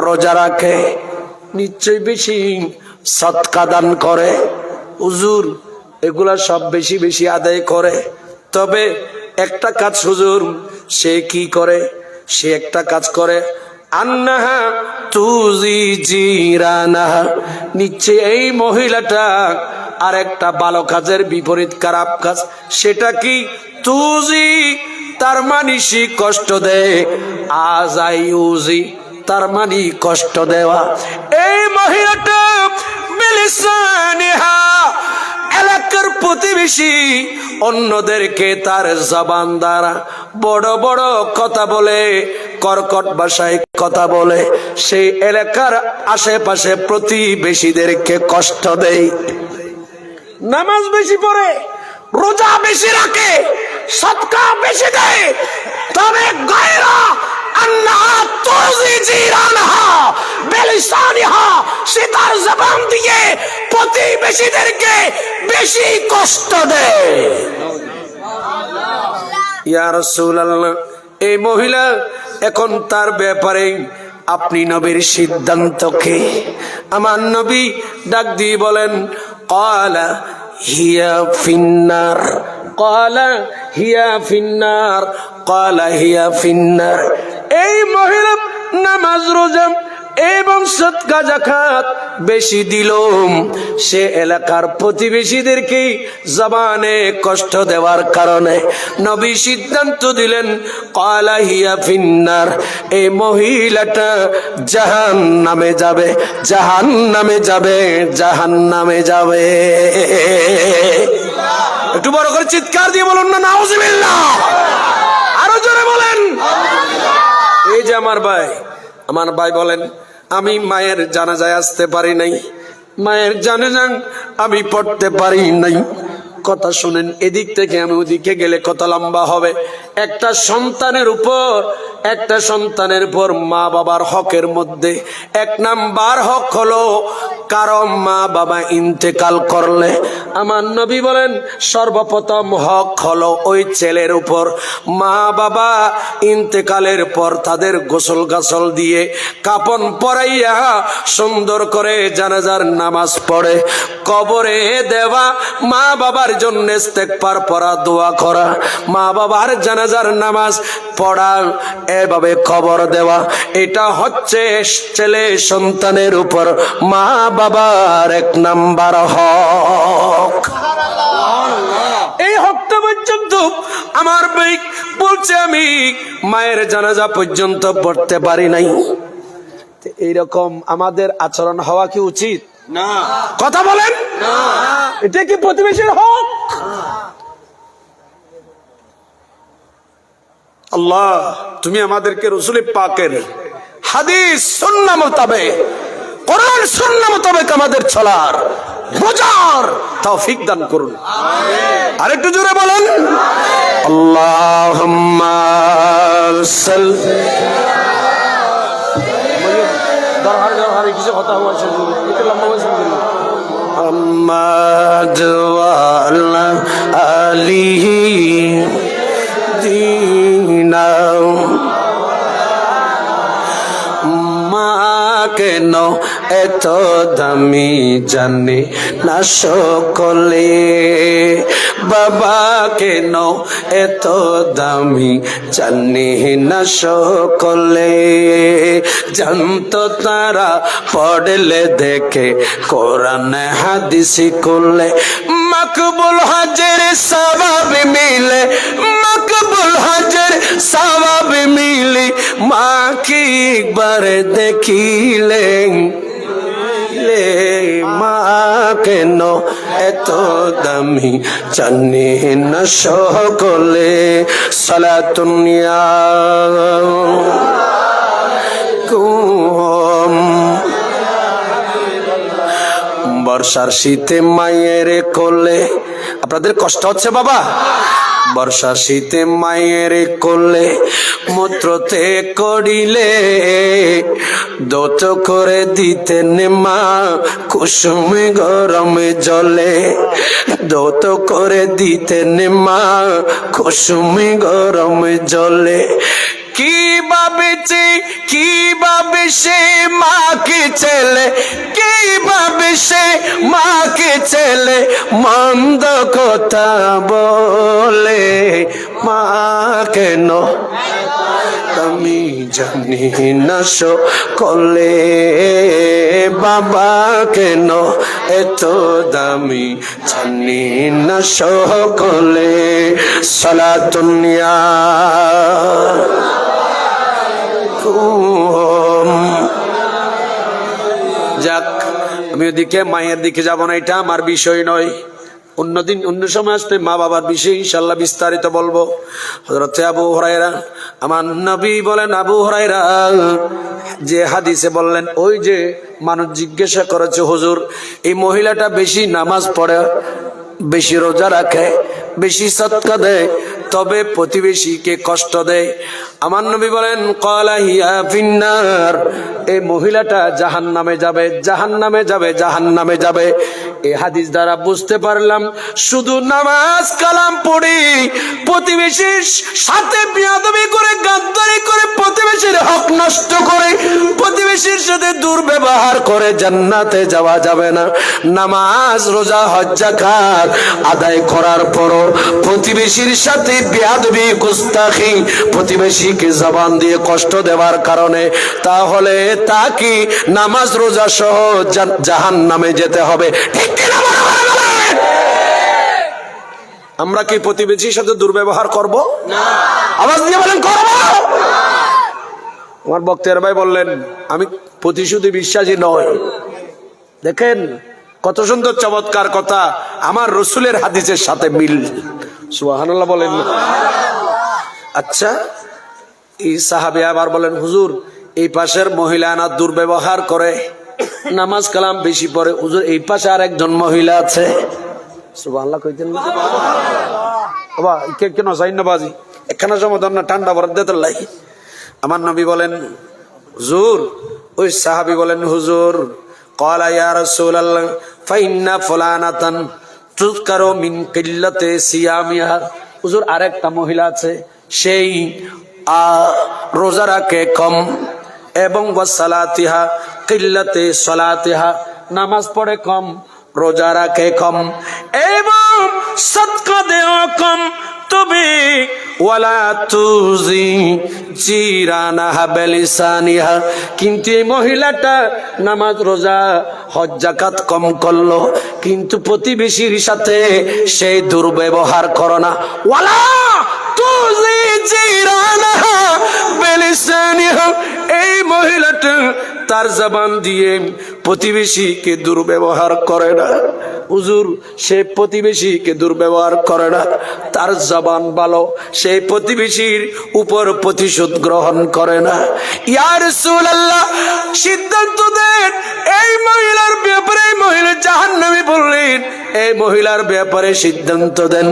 রোজা রাখে, নিশ্চয়ই বেশি সদকা দান করে। হুজুর এগুলা সব বেশি বেশি আদায় করে, তবে একটা কাজ হুজুর, সে কি করে? সে একটা কাজ করে, আন্নাহা তুজি জিরানাহা, নিশ্চয় এই মহিলাটা আর একটা ভালো কাজের বিপরীত খারাপ কাজ। সেটা কি? তুজি, তার মানিসি কষ্ট দেয়, আজাইউজি, তার মানি কষ্ট দেওয়া। এই মহিলাটা বিলিসানিহা, এলাকার প্রতিবেশী অন্যদেরকে তার জবান দ্বারা বড় বড় কথা বলে, কর্কট ভাষায় কথা বলে, সেই এলাকার আশেপাশে প্রতিবেশীদেরকে কষ্ট দেয়। নামাজ বেশি পড়ে, রোজা বেশি রাখে, সদকা বেশি দেয়, তবে গায়রা আন্নাহা তুজি জিরানহা বিলিসানিহা, সে তার জবান দিয়ে প্রতিবেশীদেরকে বেশি কষ্ট দেয়। ইয়া রাসূলুল্লাহ, এই মহিলা এখন তার ব্যাপারে আপনি নবীর সিদ্ধান্ত কি? আমার নবী ডাক দিয়ে বলেন, ক্বালা হিয়া ফিন্নার, ক্বালা হিয়া ফিন্নার, ক্বালা হিয়া ফিন্নার। এই মহিলা নামাজ রোজা এবং সদকা যাকাত বেশি দিল, সে এলাকার প্রতিবেশীদেরকে জবানে কষ্ট দেওয়ার কারণে নবী সিদ্ধান্ত দিলেন, ক্বালা হিয়া ফিন্নার, এই মহিলাটা জাহান্নামে যাবে, জাহান্নামে যাবে, জাহান্নামে যাবে। একটু বড় করে চিৎকার দিয়ে বলুন না নাউজুবিল্লাহ, আরো জোরে বলেন। এই যে আমার ভাই বলেন, আমি মায়ের জানাজায় আসতে পারি নাই, মায়ের জানাজা আমি পড়তে পারি নাই। কথা শুনেন, এদিক থেকে আমি ওদিকে গেলে কত লম্বা হবে। একটা সন্তানের উপর মা বাবার হকের মধ্যে এক নাম্বার হক হলো, কারো মা বাবা ইন্তেকাল করলে আমার নবী বলেন সর্বপ্রথম হক হলো ওই ছেলের উপর। মা বাবা ইন্তেকালের পর তাদের গোসল গাসল দিয়ে কাপন পরাইয়া সুন্দর করে জানাজার নামাজ পড়ে কবরে দেওয়া, মা বাবার জন্য ইস্তেগফার পড়া, দোয়া করা, মা বাবার জানাজার নামাজ পড়া, এভাবে কবর দেওয়া, এটা হচ্ছে ছেলে সন্তানের উপর মা বাবার এক নাম্বার হক। এই হকটা পর্যন্ত আমার ভাই বলছে আমি মায়ের জানাজা পর্যন্ত পড়তে পারি নাই। এইরকম আমাদের আচরণ হওয়া কি উচিত? না। কথা বলেন না, এটা কি প্রতিবেশীর হক? আল্লাহ তুমি আমাদেরকে রাসূল পাকের হাদিস সুন্নাহ মোতাবেক, কোরআন সুন্নাহ মোতাবেক আমাদের চলার বোঝার তৌফিক দান করুন। আমিন। আরেকটু জোরে বলেন আল্লাহুম্মা সাল্লি। দরহারে কিছু কথা হয়েছে, এটা লম্বা হয়েছে। মুহাম্মাদ ওয়া আলা আলিহি দিনা, মা কেন এত দামি জানে না সকলে, বাবা কেন এত দামি জানে না সকলে, জানতো তারা পড়লে দেখে কোরআন হাদিস করলে, মকবুল হজের সওয়াব মিলে, মকবুল হজের সওয়াব মিলে, মা কি একবার দেখিলে, মা কেন এত দামি জানে না সকলে সালাতুনিয়া বর্ষার শীতে মায়ের কোলে আপনাদের কষ্ট হচ্ছে বাবা বর্ষা শীতে মায়ের কোলে মূত্রতে করিলে দোত করে দিতেন মা কুসুমে গরমে জলে দোত করে দিতেন মা কুসুমে গরমে জলে কিভাবে সে মাকে ছেলে কিভাবে সে মাকে ছেলে মন্দ কথা বলে মা কেন আমি জানি না সকলে বাবা কেন এত দামি জানি না সকলে সালাতুনিয়া যাক আমি ওদিকে মায়ের দিকে যাব না এটা আমার বিষয় নয় অন্যদিন অন্য সময় আসতে মা বাবার বিষয়ে ইনশাআল্লাহ বিস্তারিত বলবো হযরত আবু হুরায়রা আমার নবী বলেন আবু হুরায়রা যে হাদিসে বললেন ওই যে মানুষ জিজ্ঞাসা করেছে হুজুর এই মহিলাটা বেশি নামাজ পড়ে বেশি রোজা রাখে বেশি সদকা দেয় তবে প্রতিবেশীকে কষ্ট দেয় আমার নবী বলেন ক্বালা হিয়া ফিন্নার এই মহিলাটা জাহান্নামে যাবে জাহান্নামে যাবে জাহান্নামে যাবে এই হাদিস দ্বারা বুঝতে পারলাম শুধু নামাজ কালাম পড়ি প্রতিবেশীর সাথে বিয়াদবি করে গাদ্দারি করে প্রতিবেশীর হক নষ্ট করে প্রতিবেশীর সাথে দুর্ব্যবহার করে জান্নাতে যাওয়া যাবে না নামাজ রোজা হজ যাকাত আদায় করার পরও প্রতিবেশীর সাথে বিয়াদবি গুস্তাখি প্রতিবেশীকে জবান দিয়ে কষ্ট দেওয়ার কারণে তাহলে তা কি নামাজ রোজা সহ জাহান্নামে যেতে হবে ঠিক কিনা বলেন আমরা কি প্রতিবেশীর সাথে দুর্ব্যবহার করব না আওয়াজ দিয়ে বলেন করব আমার বক্তার ভাই বললেন আমি প্রতিশ্রুতি বিশ্বাসী নয় দেখেন কত সুন্দর চমৎকার কথা আমার রাসূলের হাদিসের সাথে মিল সুবহানাল্লাহ বলেন আচ্ছা এই সাহাবী আবার বলেন হুজুর এই পাশের মহিলা না দুর্ব্যবহার করে নামাজ কালাম বেশি পড়ে হুজুর এই পাশে আর একজন মহিলা আছে সুবহানাল্লাহ কইতেন না বাবা কে কেন যাইন না বাজি একখানা সমাধান না ঠান্ডা ভর দিতে লাই আমার নবী বলেন হুজুর ওই সাহাবী বলেন হুজুর ক্বালা ইয়া রাসূলুল্লাহ ফাইন্না ফুলানাতান তুযকারু মিন কিল্লাতি সিয়ামিহা হুজুর আরেকটা মহিলা আছে সেই রোজা রাখে কম এবং ওয়াসালাতিহা কিল্লাতি সালাতিহা নামাজ পড়ে কম রোজা রাখে কম এবং সদকা দেয় কম তবে ওয়ালা তুজি জিরানাহা বিলিসানিহা কিন্তু এই মহিলাটা নামাজ রোজা হজ যাকাত কম করলো কিন্তু প্রতিবেশীর সাথে সেই দুর্ব্যবহার করে না ওয়ালা তুজি জিরানাহা বিলিসানিহা এই মহিলাটা তার জবান দিয়ে প্রতিবেশীকে দুর্ব্যবহার করে না হুজুর সে প্রতিবেশীকে দুর্ব্যবহার করে না তার জবান ভালো সেই প্রতিবেশীর উপর প্রতিশোধ গ্রহণ করে না ইয়া রাসূলুল্লাহ সিদ্ধান্ত দেন এই মহিলার ব্যাপারে এই মহিলা জাহান্নামী বললেন এই মহিলার ব্যাপারে সিদ্ধান্ত দেন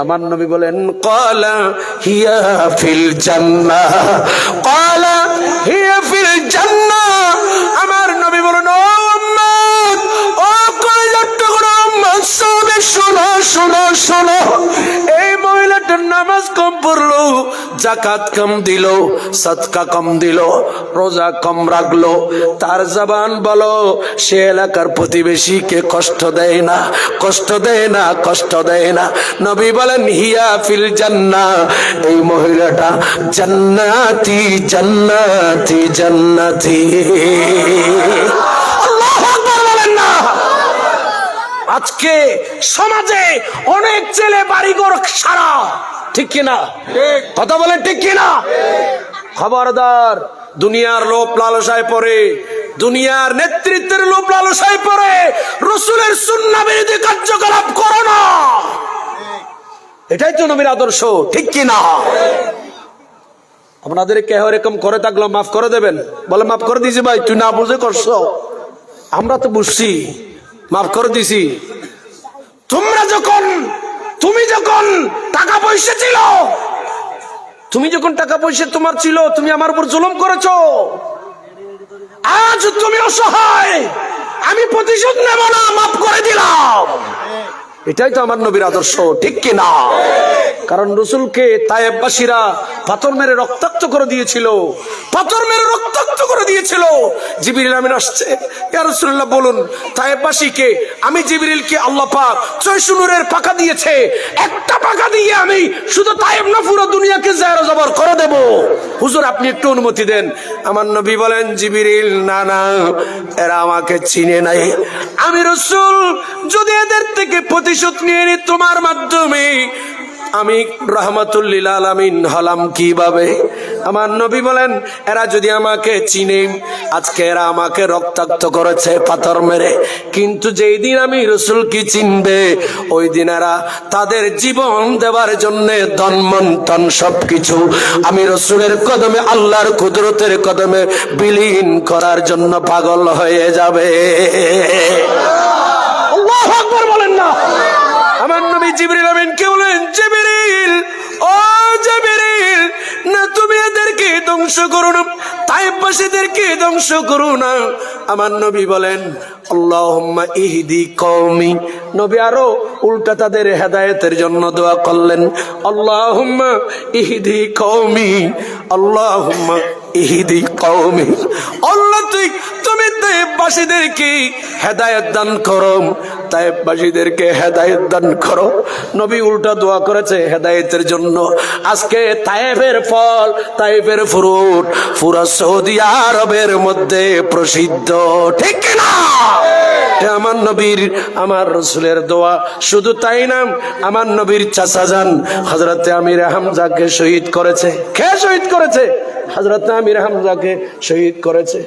আমার নবী বলেন ক্বালা হিয়া ফিল জান্নাহ ক্বালা হিয়া ফিল জান্নাহ আমার নবী বলেন ও উম্মত ও কলিজার টুকরা উম্মত সবে শোনো শোনো শোনো এই মহিলাটার নামাজ কম পড়লো যাকাত কম দিল সদকা কম দিল রোজা কম রাখলো তার জবান বলো সে এলাকার প্রতিবেশীকে কষ্ট দেয় না কষ্ট দেয় না কষ্ট দেয় না নবী বলেন হিয়া ফিল জান্নাহ এই মহিলাটা জান্নাতি জান্নাতি জান্নাতি আল্লাহু আকবার বলেন না আজকে সমাজে অনেক ছেলে বাড়িঘর সারা ঠিক কিনা কথা বলেন ঠিক কিনা খবরদার দুনিয়ার লোভ লালসায় পড়ে দুনিয়ার নেতৃত্বের লোভ লালসায় পড়ে রাসূলের সুন্নাহ বিরোধী কার্যকলাপ করো না। এটাই তো নবীর আদর্শ, ঠিক কি না? আপনাদের কেউ এরকম করে থাকলে মাফ করে দেবেন, বলে মাফ করে দিয়েছি ভাই, তুই না বুঝে করছো, আমরা তো বুঝছি, মাফ করে দিছি। তুমি যখন টাকা পয়সা ছিল, তুমি যখন টাকা পয়সা তোমার ছিল, তুমি আমার উপর জুলুম করেছো। আজ তুমি অসহায়, আমি প্রতিশোধ নেব না, মাফ করে দিলাম। এটাই তো আমার নবীর আদর্শ, ঠিক কি না? কারণ রাসূলকে তায়েববাসীরা পাথর মেরে রক্তাক্ত করে দিয়েছিল, পাথর মেরে রক্তাক্ত করে দিয়েছিল। জিবরিল আমিন আসছে, ইয়া রাসূলুল্লাহ বলুন তায়েববাসীকে, আমি জিবরিলকে আল্লাহ পাক 6 নূরের পাকা দিয়েছে, একটা পাকা দিয়ে আমি শুধু তায়েব না পুরো দুনিয়াকে জায়র জবর করে দেব। হুজুর আপনি একটু অনুমতি দেন। আমার নবী বলেন, জিবরিল না না, এরা আমাকে চিনে নাই, আমি রাসূল যদি এদের থেকে প্রতিশোধ নিয়ে নি তোমার মাধ্যমে, আমি রাহমাতুল লিল আলামিন হলাম কিভাবে? আমার নবী বলেন, এরা যদি আমাকে চিনে, আজকে এরা আমাকে রক্তাক্ত করেছে পাথর মেরে, কিন্তু যেই দিন আমি রাসূলকে চিনবে, ওই দিন এরা তাদের জীবন দেওয়ার জন্য ধন মন ধন সবকিছু আমি রাসূলের কদমে, আল্লাহর কুদরতের কদমে বিলীন করার জন্য পাগল হয়ে যাবে। আল্লাহু আকবার বলেন না? আমার নবী জিবরিল আমিনকে বলেন, জিবরিল, ও জিবরিল, না তুমি এদেরকে ধ্বংস করো না, তায়েববাসীদেরকে ধ্বংস করো না। আমার নবী বলেন, আল্লাহুম্মা ইহদি কওমি। নবী আরো উল্টা তাদের হেদায়েতের জন্য দোয়া করলেন, আল্লাহুম্মা ইহদি কওমি, আল্লাহুম্মা ইহদি কওমি। আল্লাহ তুমি তায়েববাসীদেরকে হেদায়েত দান করো, তায়েববাসীদেরকে হেদায়েত দান করো। নবী উল্টা দোয়া করেছে হেদায়েতের জন্য। আজকে তায়েফের ফল, তায়েফের ফ্রুট পুরা সৌদি আরবের মধ্যে প্রসিদ্ধ, ঠিক না? আমার নবীর, আমার রাসূলের দোয়া। শুধু তাই না, আমার নবীর চাচা যান হযরতে আমির হামজাকে শহীদ করেছে। কে শহীদ করেছে? হযরতে আমির হামজাকে শহীদ করেছে।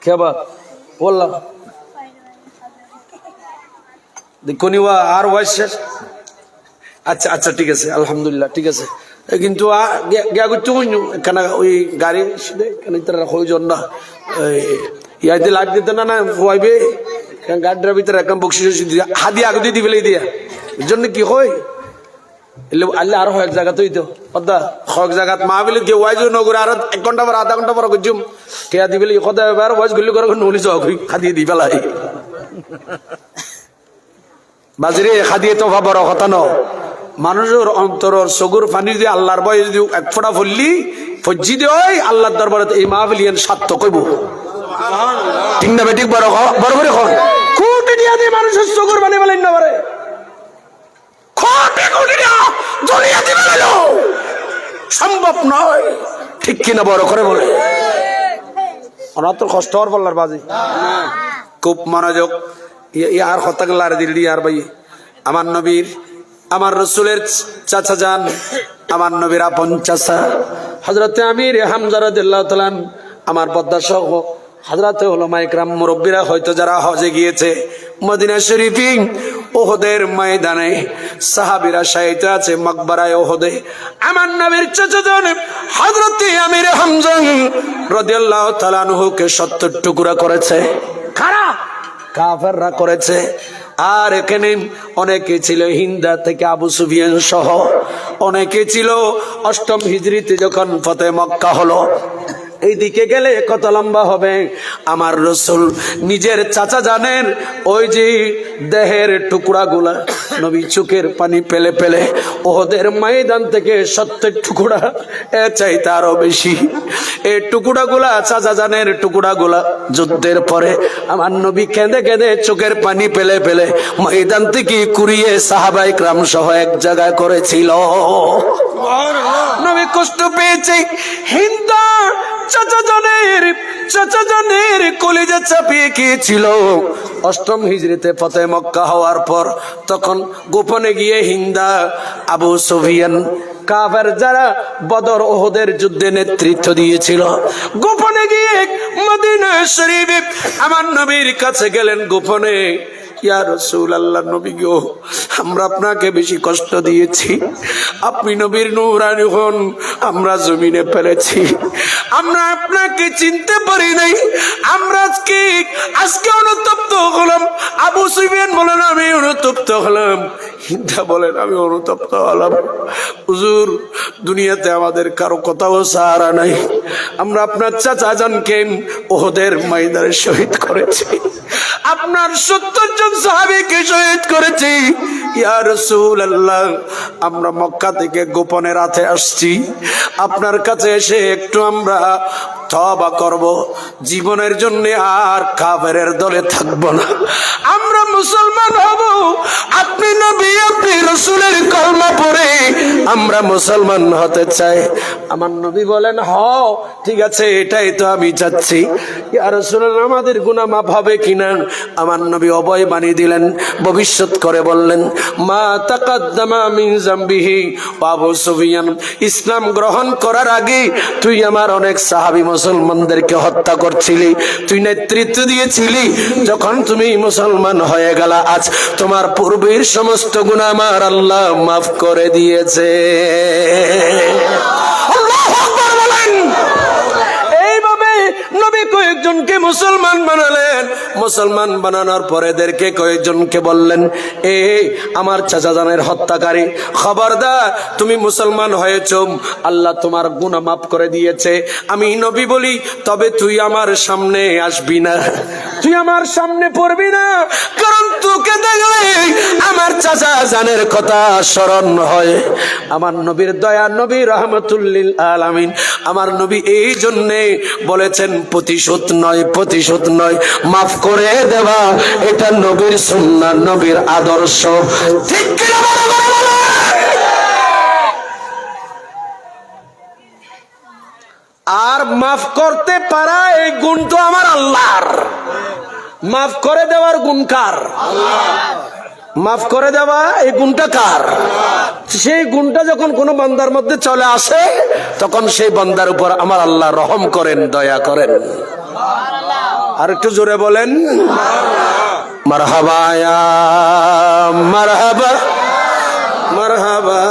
কে বা বললাম দেখুনি আর ওয়াইস শেষ। আচ্ছা আচ্ছা ঠিক আছে, আলহামদুলিল্লাহ ঠিক আছে। কিন্তু কেন ওই গাড়ি না ইয়াতে লাইট দিতে না না হইবে, গাড়িটার ভিতরে একদম বকশিস হাদি আগে দিয়ে দিবে দিয়া, এর জন্য কি হয় আল্লাহ আরো এক জায়গা তৈরি তো পদ্মা হক জায়গাত মা বলে কেউ ওয়াইজ নগরে আর 1 ঘন্টা পর আধা ঘন্টা পর করছুম কে দিবে কথা এবার ওয়াইজ গুলি করে নলি চক খাদিয়ে দি পেলাই বাজরে খাদিয়ে তোফা বড় কথা ন। মানুষের অন্তরের সগুর পানি দিয়ে আল্লাহর ভয় যদি এক ফোঁটা ফুললি ফজ্জি দিয়ে আল্লাহর দরবারে এই মাহফিলিয়ান সার্থক কইব, ঠিক না বেঠিক? বড় বড় করে খন কোটি দিয়া দিয়ে মানুষের সগুর পানি বলেন না পারে, সম্ভব নয়, ঠিক কিনা? বড় করে বলে ওনার তো কষ্ট হওয়ার পাল্লার বাজি খুব মনোযোগ আর কথা গেল দিল্লি আর ভাই আমার নবীর, আমার রসুলের চাচা যান, আমার নবীর আপন চাচা হযরতে আমির হামজা রাদিয়াল্লাহু তাআলা, আমার পদ্মা সহ হযরতে উলামা ইকরাম মুরব্বিরা হয়তো যারা হজে গিয়েছে মদিনা শরীফে ওহদের ময়দানে সাহাবীরা শাহিদ আছে মাকবারায়ে ওহদে, আমার নবীর চাচা যান হযরতে আমির হামজা রাদিয়াল্লাহু তাআলা আনহুকে 70 টুকরা করেছে। কারা? কাফেররা করেছে। আর এখানে অনেকে ছিল হিন্দা থেকে আবু সুফিয়ান সহ, অনেকে ছিল 8ম হিজরিতে যখন ফতে মক্কা হলো। এইদিকে গেলে কত লম্বা হবে। আমার রসুল নিজের চাচা জানেন ওই যে দেহের টুকরাগুলা নবী চোখের পানি পেলে পেলে ওদের ময়দান থেকে 70 টুকরা এ চাইতে আরো বেশি এই টুকরাগুলা চাচা জানের টুকরাগুলা যুদ্ধের পরে আমার নবী কেঁদে কেঁদে চোখের পানি পেলে পেলে ময়দান থেকে কুড়িয়ে সাহাবায়ে কেরাম সহ এক জায়গায় করেছিল। নবী কষ্ট পেয়েছে। হিন্দা চাচা জানের কলিজা চাপিয়ে গিয়েছিল 8ম হিজরিতে ফতে মক্কা হওয়ার পর। তখন গোপনে গিয়ে হিন্দা আবু সুফিয়ান কাফের যারা বদর ওহদের যুদ্ধে নেতৃত্ব দিয়েছিল গোপনে গিয়ে মদিনা মদিনা শরীফে আমার নবীর কাছে গেলেন গোপনে। ইয়া রাসূলুল্লাহ, নবী গো, আমরা আপনাকে বেশি কষ্ট দিয়েছি, আপনি নবীর নূরানি হন, আমরা জমিনে ফেলেছি, আমরা আপনাকে চিনতে পারি নাই, আমরা আজকে অনুতপ্ত হলাম। আবু সুফিয়ান বলেন আমি অনুতপ্ত হলাম, হিন্দা বলেন আমি অনুতপ্ত হলাম। হুজুর, দুনিয়াতে আমাদের কারো কথাও সাহারা নাই, আমরা আপনার চাচা জানকে ওহদের ময়দানে শহীদ করেছি, আপনার 70 জন সাহাবীকে শহীদ করেছি। ইয়া রাসূলুল্লাহ, আমরা মক্কা থেকে গোপনে রাতে আসছি, আপনার কাছে এসে একটু আমরা তওবা করব, জীবনের জন্য আর কাফেরের দলে থাকব না, আমরা মুসলমান হব। আপনি নবী, আপনি রাসূলের কলমা পড়ে আমরা মুসলমান হতে চাই। আমার নবী বলেন, হ্যাঁ ঠিক আছে, এটাই তো আমি চাচ্ছি। ইয়া রাসূলুল্লাহ, আমাদের গুনাহ মাফ হবে কিনা? আমার নবী অভয় বাণী দিলেন, ভবিষ্যৎ করে বললেন, মা তাকাদ্দামা মিন যামবিহি। আবু সুফিয়ান, ইসলাম গ্রহণ করার আগে তুই আমার অনেক সাহাবী মুসলমানদেরকে হত্যা করছিলি, তুই নেতৃত্ব দিয়েছিলি, যখন তুমি মুসলমান হয়ে গেল আজ তোমার পূর্বের সমস্ত গুনাহ আমার আল্লাহ মাফ করে দিয়েছে। আল্লাহু আকবার বলেন। এইভাবে নবী কয়েকজনকে মুসলমান বানালেন, মুসলমান বানানোর পরে এদেরকে কয়েকজনকে বললেন, এই আমার চাচাজানের হত্যাকারী, খবরদার, তুমি মুসলমান হয়েছো, আল্লাহ তোমার গুনাহ মাফ করে দিয়েছে। আমি নবী বলি, তবে তুই আমার সামনে আসবি না, তুই আমার সামনে পড়বি না, কারণ তোকে দেখলে আমার চাচাজানের কথা স্মরণ হয়। আমার নবীর দয়া, নবী রাহমাতুল লিল আলামিন, আমার নবী এই জন্যে বলেছেন প্রতিশোধ নয়, প্রতিশোধ নয়, মাফ করে দেওয়া, এটা নবীর সুন্নাহ, নবীর আদর্শ। ঠিক কিনা বলো? আর মাফ করতে পারা এই গুণ তো আমার আল্লাহর, মাফ করে দেওয়ার গুণ কার? মাফ করে দেওয়া এই গুণটা কার? সেই গুণটা যখন কোন বান্দার মধ্যে চলে আসে, তখন সেই বান্দার উপর আমার আল্লাহ রহম করেন, দয়া করেন। আর একটু জোরে বলেন মারহাবা, ইয়া মারহাবা, মারহাবা।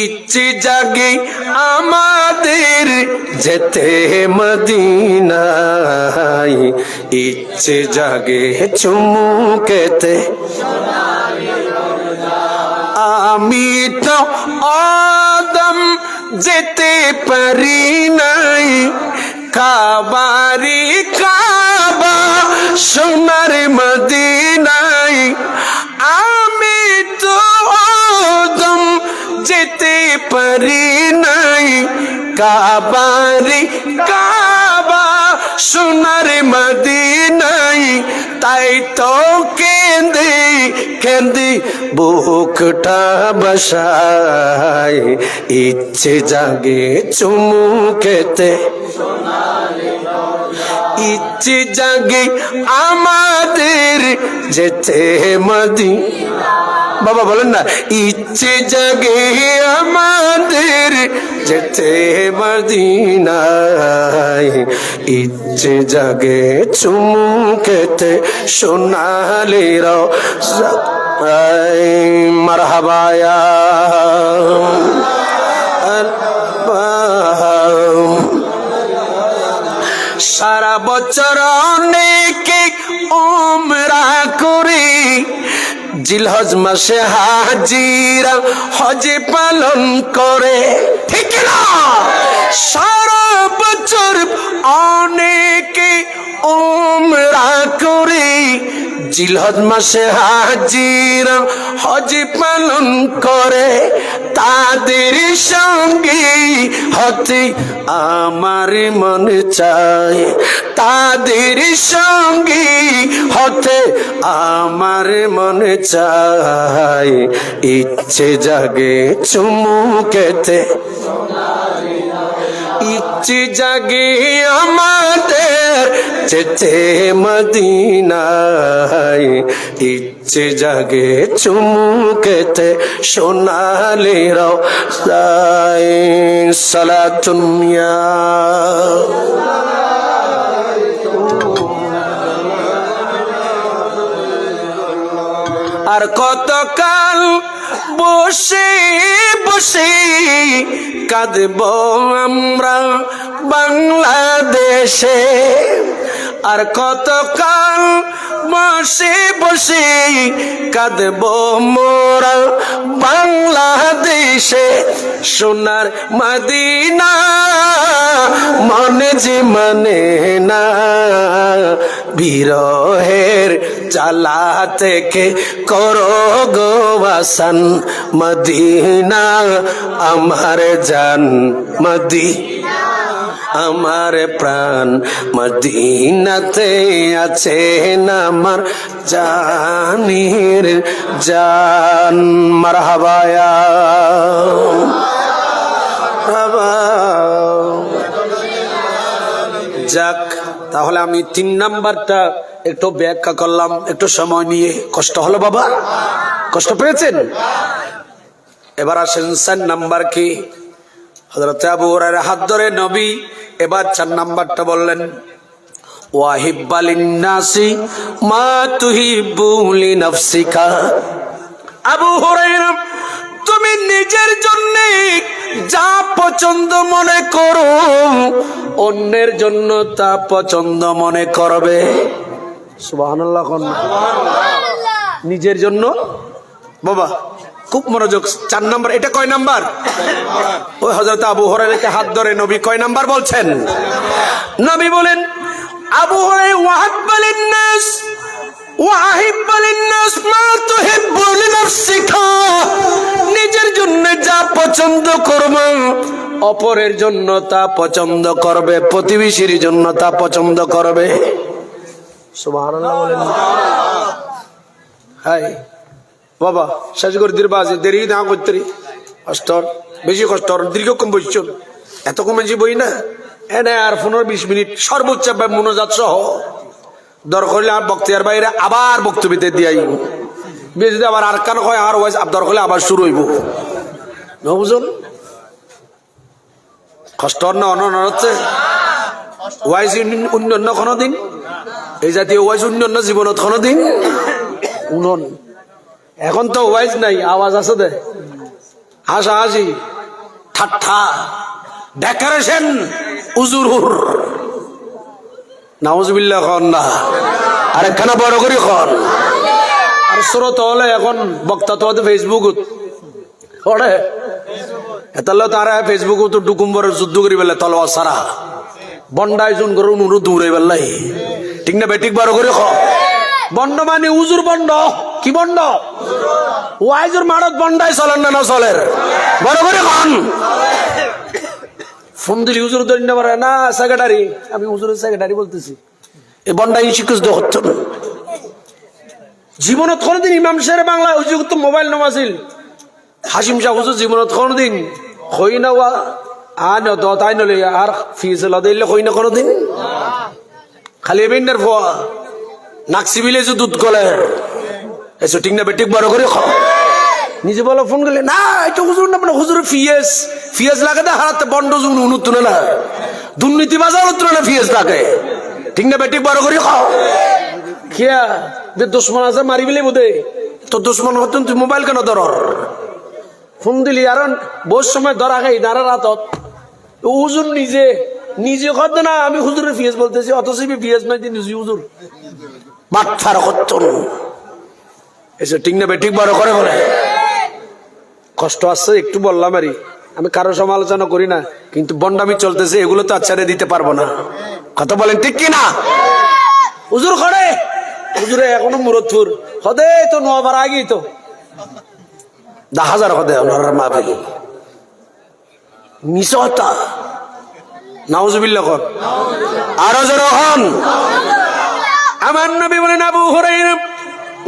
ইচ্ছে জাগে আমাদের যেতে মদিনায়, ইচ্ছে জাগে চুমু খেতে, আমি তো আদম যেতে পারি নাই, কাবারি কাবা সোনার মদিনায়, আমি তো আদম যেতে পারি নাই, কাবারি কাবা সোনার মদিনায়, তাই তো কেঁদে কেঁদে বুকটা বসায়, ইচ্ছে জাগে চুমু খেতে, ইচ্ছে জাগে আমাদের যেতে মদিনা। বাবা বলেন না, ইচ্ছে জাগে আমাদের যেতে মদিনায়, ইচ্ছে জাগে চুমু খেতে সোনালি রওজা। মারহাবা, ইয়া সারা বছর অনেকে উমরা করে, জিলহজ মাসে হাজিরা হজে পালন করে, ঠিক না? সারা বছর অনেকে উমরা করে, জিলহজ মাসে হাজিরা হজে পালন করে, তাদের সঙ্গে হতে আমার মনে চায়, তাদের সঙ্গে হতে আমার মনে চায়, ইচ্ছে জাগে চুমু খেতে, ইচ্ছে জাগে আমাদের যেতে মদিনায়, যে জাগে চুমুকেতে সোনালি রওজায় সালাতুনিয়া আর কতকাল বসে বসে কাঁদব আমরা বাংলাদেশে, আর কতকাল বসে বসে কাঁদব মোরা বাংলাদেশে। সোনার মদিনা মনে যে মানে না, বিরহের জ্বালা থেকে করো গো আসান মদিনা আমার জান মদিনা আমার প্রাণ মদিনাতে আছেন আমার জানের জান। মারহাবা ইয়া মারহাবা। যাক, তাহলে আমি 3 নাম্বারটা একটু ব্যাখ্যা করলাম একটু সময় নিয়ে। কষ্ট হলো বাবা? কষ্ট পেয়েছেন? এবার আসেন 4 নাম্বার কি? হযরত আবু হুরায়রা হাত ধরে নবী এবার 4 নাম্বারটা বললেন, ওয়াহিব্বা লিন-নাসি মা তুহিব্বু লিনাফসিকা। আবু হুরায়রা, তুমি নিজের জন্য যা পছন্দ মনে করো অন্যের জন্য তা পছন্দ মনে করবে। সুবহানাল্লাহ। নিজের জন্য বাবা খুব মনোযোগ। 4 নাম্বার। এটা কয় নাম্বার? ওই হযরত আবু হুরায়রাকে হাত ধরে নবী কয় নাম্বার বলছেন? নবী বলেন, আবু হুরায়রা ওয়াহিব্বা লিন-নাস ওয়াহিব্বা লিন-নাস মা তুহিব্বু লিনাফসিকা। নিজের জন্য যা পছন্দ করবে অপরের জন্য তা পছন্দ করবে, প্রতিবেশীর জন্য তা পছন্দ করবে। সুবহানাল্লাহ বলেন। হাই বাবা, শেষ করে দির বাজে দেরি না করতে কষ্ট বেশি কষ্ট দীর্ঘক্ষণ বসছ, এত কমেছি বই না এনে আর 15-20 মিনিট সর্বোচ্চ মনোজাত সহ দর করলে আর বক্তিয়ার বাইরে আবার বক্তব্যতে দিয়াই বেশি আবার আর কান হয় আর ওয়াইজ দর করলে আবার শুরু হইব। বুঝুন কষ্ট না অন্য হচ্ছে ওয়াইজ অন্য কোনো দিন এই জাতীয় ওয়াইজ অন্য জীবনত কোনো দিন উনন। এখন তো ওয়াইজ নাই, আওয়াজ আছে দে, হাসাহাসি ঠাট্টা ডেকোরেশন উজুর নাউজুবিল্লাহ খন না আর একখানা বড় করে খন। আর স্রোত হলে এখন বক্তা তো ফেসবুকত ওরে এতালে তারা ফেসবুকত তো ডুকুম্বর যুদ্ধ করি বেলে তলোয়ার সারা বন্ডায় জুন করে নুরু দূরে বেলাই ঠিক না বেটিক বড় করে খ। বন্ড মানে উজুর বন্ড। কি বন্ড? ওয়াইজুর মারত বন্ডায় চলেন না চলের বড় করে খন। ফোন দিলি হুজুর ধরে না পারে না সেক্রেটারি, আমি হুজুরের সেক্রেটারি বলতেছি। এই বন্ডাই শিক্ষিত হতো না জীবনত কোনদিন। ইমাম সাহেব বাংলা হুজুর তো মোবাইল নামাছিল হাসিম শাহ হুজুর জীবনত কোনদিন হই না ওয়া আন তাই নলে আর ফিজ দিলে হই না কোনদিন। খালি বেন্ডার ফোয়া নাকসিবিলে যে দুধ গলে এসে ঠিক না বেটিক বড় করে খ। নিজে বলো ফোন করলে না এটা হুজুর না, মানে হুজুর ফিয়েজ লাগে না হারাতে বন্ড জুন উনুতুনে না দুর্নীতি বাজার উত্তরে না ফিয়েজ লাগে ঠিক না বেটিক বড় করে খাও। খেয়া যে দুশ্মন আছে মারি বিলে বোধে তো দুশ্মন হতেন তুই মোবাইল কেন ধর ফোন দিলি আর বহু সময় ধরা খাই নারা রাতত হুজুর নিজে নিজে কত না আমি হুজুরের ফিয়েজ বলতেছি অথচ ফিয়েজ নয় নিজে হুজুর মাথার করতন এসে ঠিক না বেটিক বড় করে বলে। কষ্ট আসছে একটু বললাম আরই, আমি কারো সমালোচনা করি না, কিন্তু বন্ডামি চলতেছে এগুলো তো আচ্ছারে দিতে পারবো না। কথা বলেন ঠিক কিনা? হুজুর করে হুজুরে এখনো মুরতপুর হদে তো নোয়াবার আগেই তো 10,000 হদে ওনার মাহফিল মিশতা নাউজুবিল্লাহ কর আরো জোরে হন। আমার নবী বলেন আবু হুরায়রা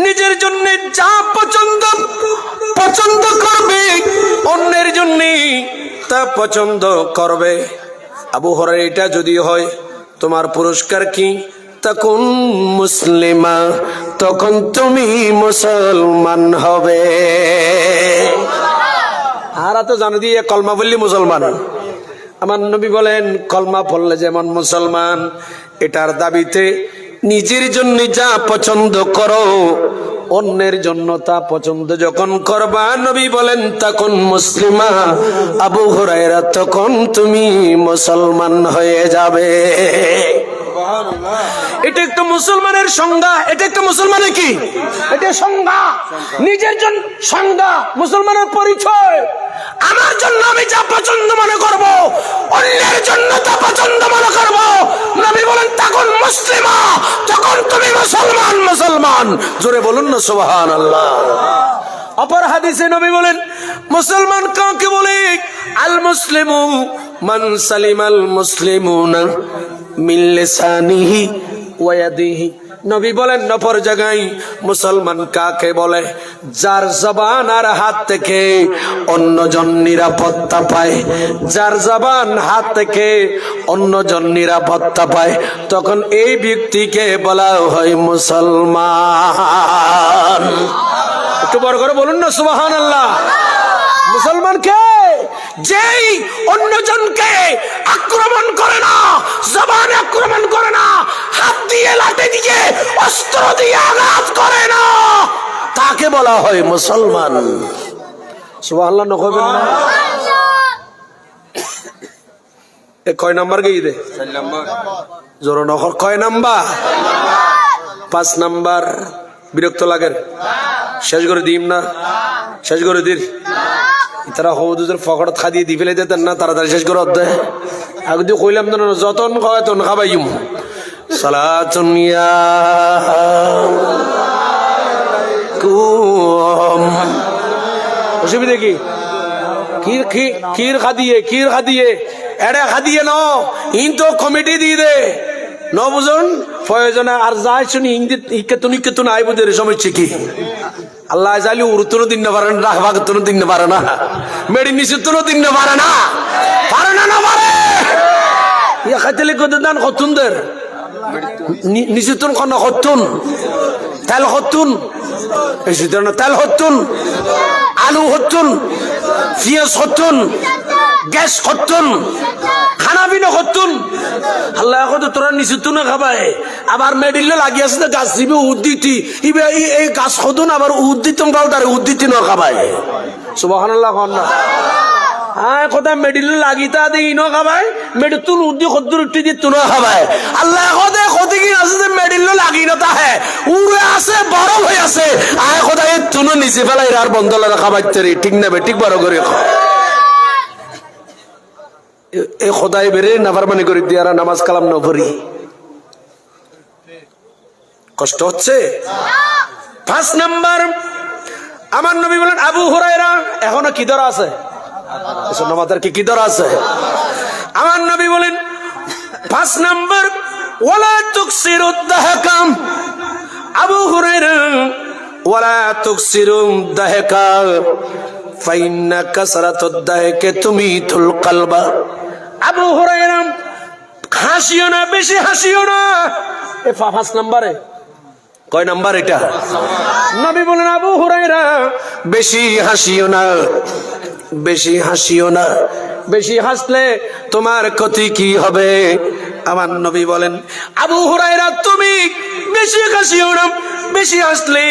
নিজের জন্য যা পছন্দ করবে অন্যের জন্য তা পছন্দ করবে। আবু হুরায়রা এটা যদি হয় তোমার পুরস্কার কি? তাকুন মুসলিমা তখন তুমি মুসলমান হবে। আর তো জানো দিয়ে কলমা বললি মুসলমান। আমার নবী বলেন কলমা পড়লে যেমন মুসলমান, এটার দাবিতে নিজের জন্য যা পছন্দ করো অন্যের জন্য তা পছন্দ যখন করবা, নবী বলেন তখন মুসলিমা আবু হুরায়রা তখন তুমি মুসলমান হয়ে যাবে। এটা একটা মুসলমানের সংজ্ঞা। এটা একটা মুসলমানের কি? এটা সংজ্ঞা, নিজের জন্য সংজ্ঞা, মুসলমানের পরিচয়। আমার জন্য আমি যা পছন্দ মনে করব, অন্যের জন্য তা পছন্দ মনে করব, নবী বলেন তখন মুসলিমা, তখন তুমি মুসলমান। মুসলমান জোরে বলুন না সুবহানাল্লাহ। অপর হাদিসে নবী বলেন মুসলমান কাকে বলে? আল মুসলিমু মান সালিমাল মুসলিমুনা মিন লিসানিহি ওয়া ইয়াদিহি। নবী বলেন অপর জায়গায় মুসলমান কাকে বলে? যার জবান আর হাত থেকে অন্যজন নিরাপত্তা পায়। যার জবান হাত থেকে অন্যজন নিরাপত্তা পায়, তখন এই ব্যক্তিকে বলা হয় মুসলমান। একটু বড় করে বলুন না সুবহানাল্লাহ। মুসলমান কে? যেই অন্যজনকে আক্রমণ করে না, জবানে আক্রমণ করে না, হাত দিয়ে লাঠি দিয়ে অস্ত্র দিয়ে আঘাত করে না, তাকে বলা হয় মুসলমান। সুবহানাল্লাহ নকবেন না। এ কয় নাম্বার গিয়ে দে? 4 নাম্বার। জোর নখর কয় নাম্বার? 5 নাম্বার। বিরক্ত লাগেন? শেষ করে দিম না? শেষ করে দিন। তারা হৌদুদের ফকড় খাদিয়ে দি ফেলে দিতেন না, তাড়াতাড়ি শেষ করে দেয়। আগে দিয়ে কইলাম তো যতন খাওয়ায় তন খাবাইম। সালাতুন ইয়া কুম। অসুবিধা কি? ক্ষীর খাদিয়ে এড়ে খাদিয়ে ন ইন তো কমিটি দিয়ে দে ন বুঝুন প্রয়োজনে আর যাই শুনি ইংরেজি ইকেতুন আই বুঝে সমস্যা কি? আল্লাহ চাইলে উড়তুনো দিন না পারে না, রাখবাগতুনো দিন না পারে না, মেডি নিচুতুনো দিন না পারে না, পারে না না পারে। ইয়া খাইতে কত দান কতুনদের নিচুতুন কোন কতুন তেল হতুন, তেল হতুন, আলু হতুন, পিঁয়াজ হতুন, গ্যাস হতুন, খানা পিনা হতুন। আল্লাহ এখন তোরা নিচুতুন খাবাই, আবার মেডিলে লাগি আছে তো গাছ দিবি উদ্দিতি ইবে এই গাছ হতুন, আবার উদ্দিতম পাও তার উদ্দিতি ন খাবাই। সুবহানাল্লাহ কন না। হ্যাঁ কথা মেডিলে লাগি তা দিয়ে ইনো খাবাই, মেডিতুন উদ্দি খদ্দুর উঠি দিয়ে তুনো খাবাই। আল্লাহ কথা ক্ষতি কি আছে যে মেডিলে লাগি না তা হ্যাঁ উড়ে আছে বড় হয়ে আছে, আয় কথা এই তুনো নিচে ফেলাই আর বন্ধলা খাবাইতে রে, ঠিক না? ঠিক বড় করে এ খোদাই বেরে নাফরমানি করে দিয়ে আর নামাজ কালাম ন পড়ি, কষ্ট হচ্ছে। 5 নাম্বার আমার নবী বলেন আবু হুরায়রা এখনো কি ধরা আছে? নামাজের কি ধরা আছে? আমার নবী বলেন 5 নাম্বার ওয়ালা তুকসিরুদ দাহকাম। আবু হুরায়রা ওয়ালা তুকসিরুদ দাহকা ফাইন্না কাসরাতুদ দাহকে তুমিতুল কলবা। আবু হুরায়রা হাসিও না, বেশি হাসিও না। এ 5 নাম্বারে কয় নাম্বার এটা? নবী বলেন আবু হুরায়রা বেশি হাসিও না, বেশি হাসিও না। বেশি হাসলে তোমার ক্ষতি কি হবে? আমার নবী বলেন আবু হুরায়রা তুমি বেশি হাসিও না, বেশি হাসলে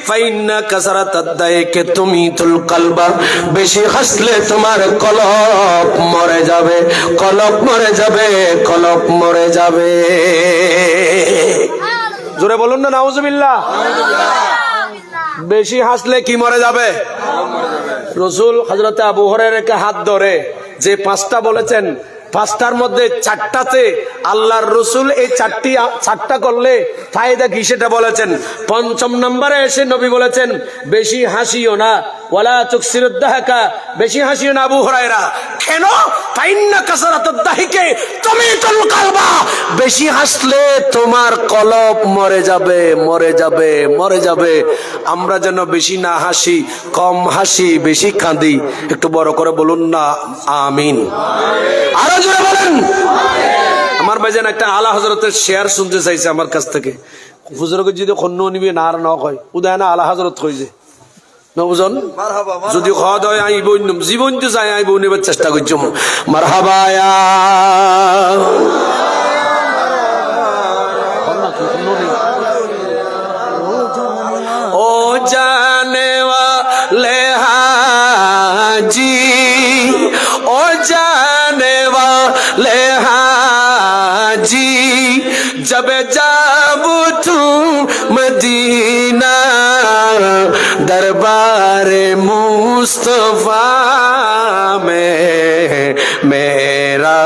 ফাইন্না কাসারাতাদ দায়কে তুমিতুল কলবা, বেশি হাসলে তোমার কলব মরে যাবে, কলব মরে যাবে, কলব মরে যাবে। জোরে বলুন না নাউজুবিল্লাহ। বেশি হাসলে কি মরে যাবে? রাসূল হযরত আবু হুরায়রাকে হাত ধরে যে 5টা বলেছেন, 5টার মধ্যে 4টাতে আল্লাহর রাসূল এই 4টা করলে ফায়দা কি সেটা বলেছেন। 5ম নম্বরে এসে নবী বলেছেন বেশি হাসিও না, ওয়ালা তুকসিরুদ দাহকা, বেশি হাসিও না আবু হুরায়রা। কেন? ফাইন্না কাসারাতুদ দাহিকে তুমিতুল কলবা, বেশি হাসলে তোমার কলব মরে যাবে, মরে যাবে, মরে যাবে। আমরা যেন বেশি না হাসি, কম হাসি, বেশি কাঁদি। একটু বড় করে বলুন না আমিন। আরো জোরে বলেন। আমার ভাইজান একটা আলা হযরতের শেয়ার শুনতে চাইছে আমার কাছ থেকে। হুজুরকে যদি খন্ন নিবি না আর ন কয় উদয় না আলা হজরত কই যে নবুজন যদি খাওয়া দাওয়া আইব জীবন তো যাই আইব নেবার চেষ্টা করছি মারহাবায়া ও জানে वाले हाजी ओ जाने वाले हाजी जब जाब तू मदीना दरबार मुस्तफा में मेरा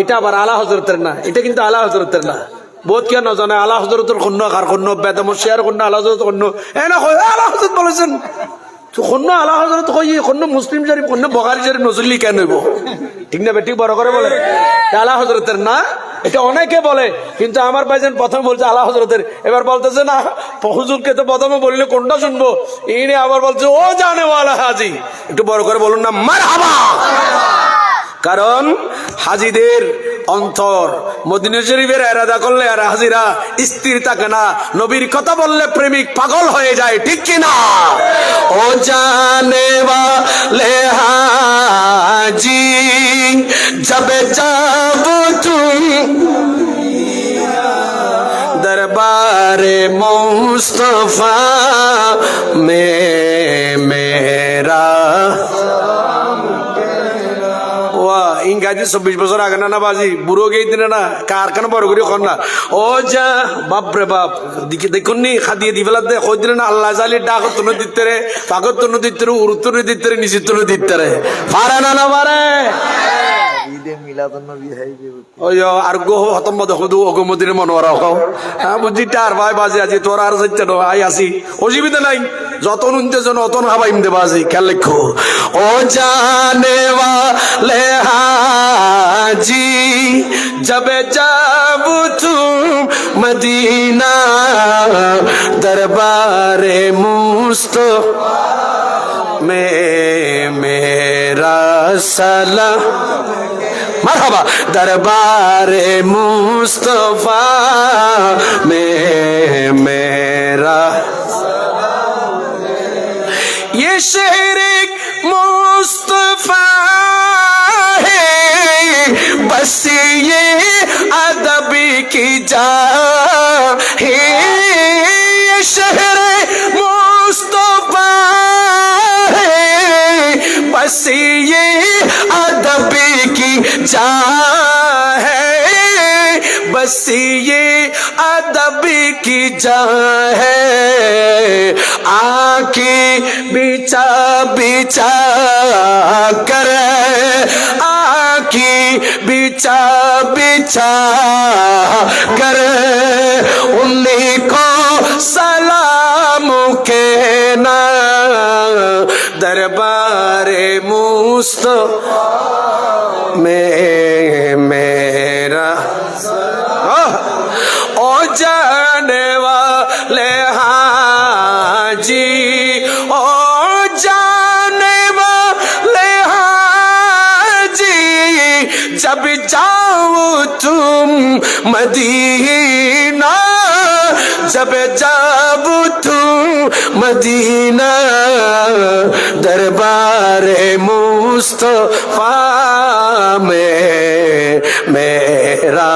এটা আবার আলা হযরতের না এটা কিন্তু আলা হযরতের না বহুত কেন জানে আলা হযরতের খন্ন কার খন্ন বেদমশিয়ার খন্ন আলা হযরত খন্ন এ না কই আলা হযরত বলেছেন তো খন্ন আলা হযরত কই খন্ন মুসলিম শরীফ খন্ন বুখারী শরীফ নজরুলি কেন হইব ঠিক না বেটি বড় করে বলে আলা হযরতের না এটা অনেকে বলে কিন্তু আমার ভাইজান প্রথম বলছে আলা হযরতের এবার বলতেছে না হুজুরকে তো প্রথমে বললে কোনটা শুনবো ইনি আবার বলছে ও জানে ওয়ালা হাজি একটু বড় করে বলুন না মারহাবা কারণ হাজিদের অন্তর মদিনা শরীফের ইরাদা করলে আর হাজিরা স্থির থাকে না নবীর কথা বললে প্রেমিক পাগল হয়ে যায় ঠিক কি না ও জানে वाले हाजी जब जाब तुम दरबार मुस्तफा में मेरा ইংরাজি 24 বছর আগে না বাজি বুড়ো গেই দিনে না কারখানা বড় করে কর না ও যা বাপরে বাপ দিকে দেখুন নি খাদিয়ে দি ফেলাতে কই দিলে না আল্লাহ জালি ডাক তুনো দিতে রে পাগত তুনো দিতে রে উরুতুনো দিতে রে নিচে তুনো দিতে রে পারে না না পারে ঈদে মিলাদুন নবী হাইবে ওই আর গো হতম দেখো অগমদিনে মনোরা খাও হ্যাঁ বুঝি তার ভাই বাজে আজি তোর আর যাইতে না আই আসি অসুবিধা নাই যতন উনতে জন অতন হাবাইম দে বাজি খেয়াল রাখো ও জানে वाले हाजी जब जाब तुम मदीना दरबार मुस्तफा में मेरा सलाम मरहबा दरबार मुस्तफा में मेरा ये शहर मुस्तफा है बस ये अदब की जा है ये शहर मुस्तफा है बस ये अदब की जा है बस ये अदब की जा है आके बिचा बिचा कर आके बिचा बिचा कर उन्हीं को सलाम कहना दरबार मुस्तफा में मेरा ओ जाने वाले हाजी ओ जाने वाले हाजी जब जाओ तुम मदीना जब जाब तुम मदीना दरबार मुस्तफा में मेरा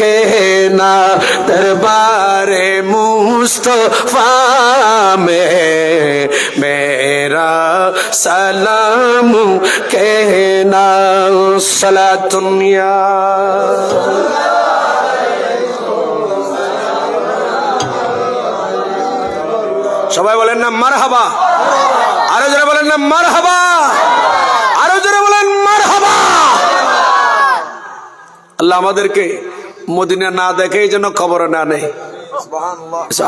कहना दरबार मुस्तफा में मेरा सलाम कहना सलातुनिया সবাই বলেন না মারহাবা আরো জোরে বলেন না মারহাবা আরো জোরে বলেন মারহাবা আল্লাহ আমাদেরকে মদিনা না দেখে যেন খবর না নেই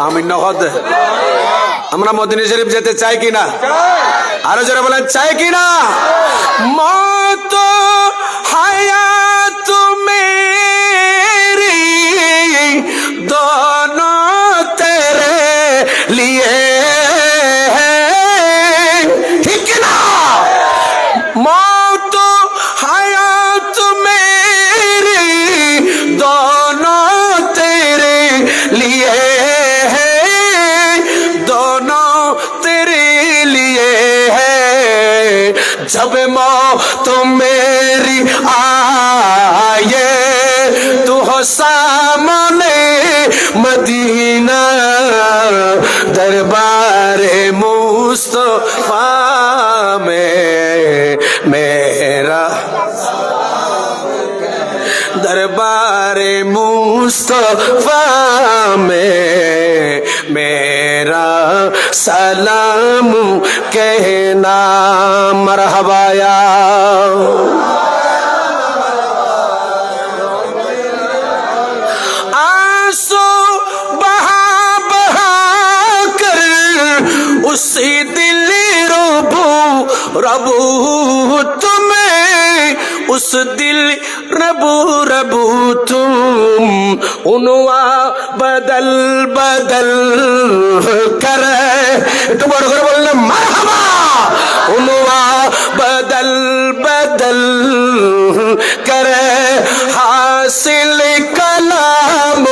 আমিন নহদ আমরা মদিনা শরীফ যেতে চাই কিনা আরো জোরে বলেন চাই কিনা মত হায়াত মেরি দোনো তেরে লিয়ে ঠিক না মত হায়াত মেরি सामने मदीना दरबारे मुस्तफा में मेरा दरबारे मुस्तफा में मेरा सलाम कहना मरहबाया आंसू बहा बहा कर उसी दिल रबू रबू तुम्हें उस दिल रबू रबू तुम उनवा बदल बदल कर तो बड़ कर बोलना मरहबा उनवा बदल बदल कर हासिल कलाम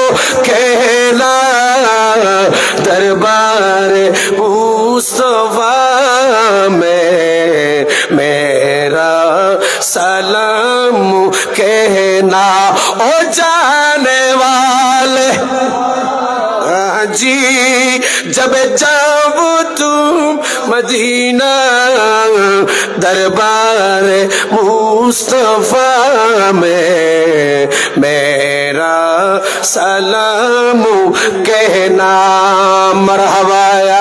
कहला दरबार मुस्तफा में मेरा सलाम कहना ओ जाने वाले जी जब जब तुम मदीना दरबार मुस्तफा में मेरा सलाम कहना मरहबाया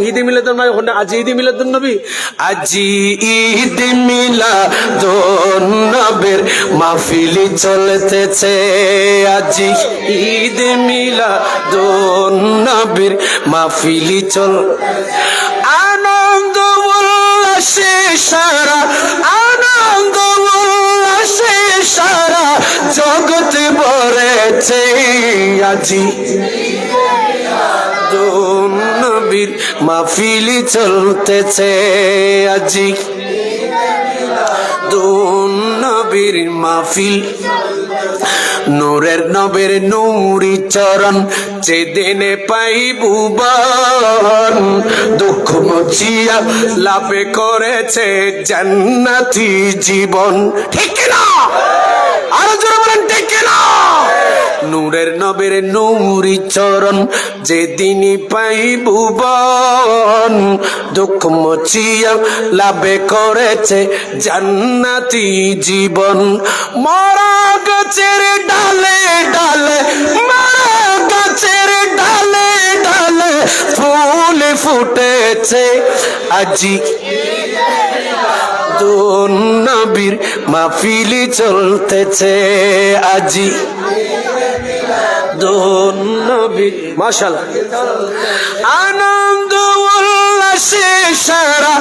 ঈদ মিলাদুন নবী হন আজ ঈদ মিলাদুন নবী আজি ঈদ মিলাদুন নবীর মাহফিল চলতেছে আজি ঈদ মিলাদুন নবীর মাহফিল চল আনন্দ উল্লাসে সারা আনন্দ উল্লাসে সারা জগৎ ভরেছে আজি নবীর মাহফিল চলতেছে আজি নবীর মাহফিল নূরের নবীর নূরি চরণ যেদিনে পাইবু বরণ দুঃখ মুছিয়া লাভে করেছে জান্নাতি জীবন ঠিক না আরো জোরে বলেন ঠিক না নূরের নবীর নূরি চরণ যেদিনই পাইবু বরণ দুঃখ মুছিয়া লাভে করেছে জান্নাতি জীবন মরা গাছের ডালে ডালে মরা গাছের ডালে ডালে ফুল ফুটেছে আজি নবীর মাহফিল চলতেছে আজি নবীর মাশাআল্লাহ আনন্দ উল্লাসে সারা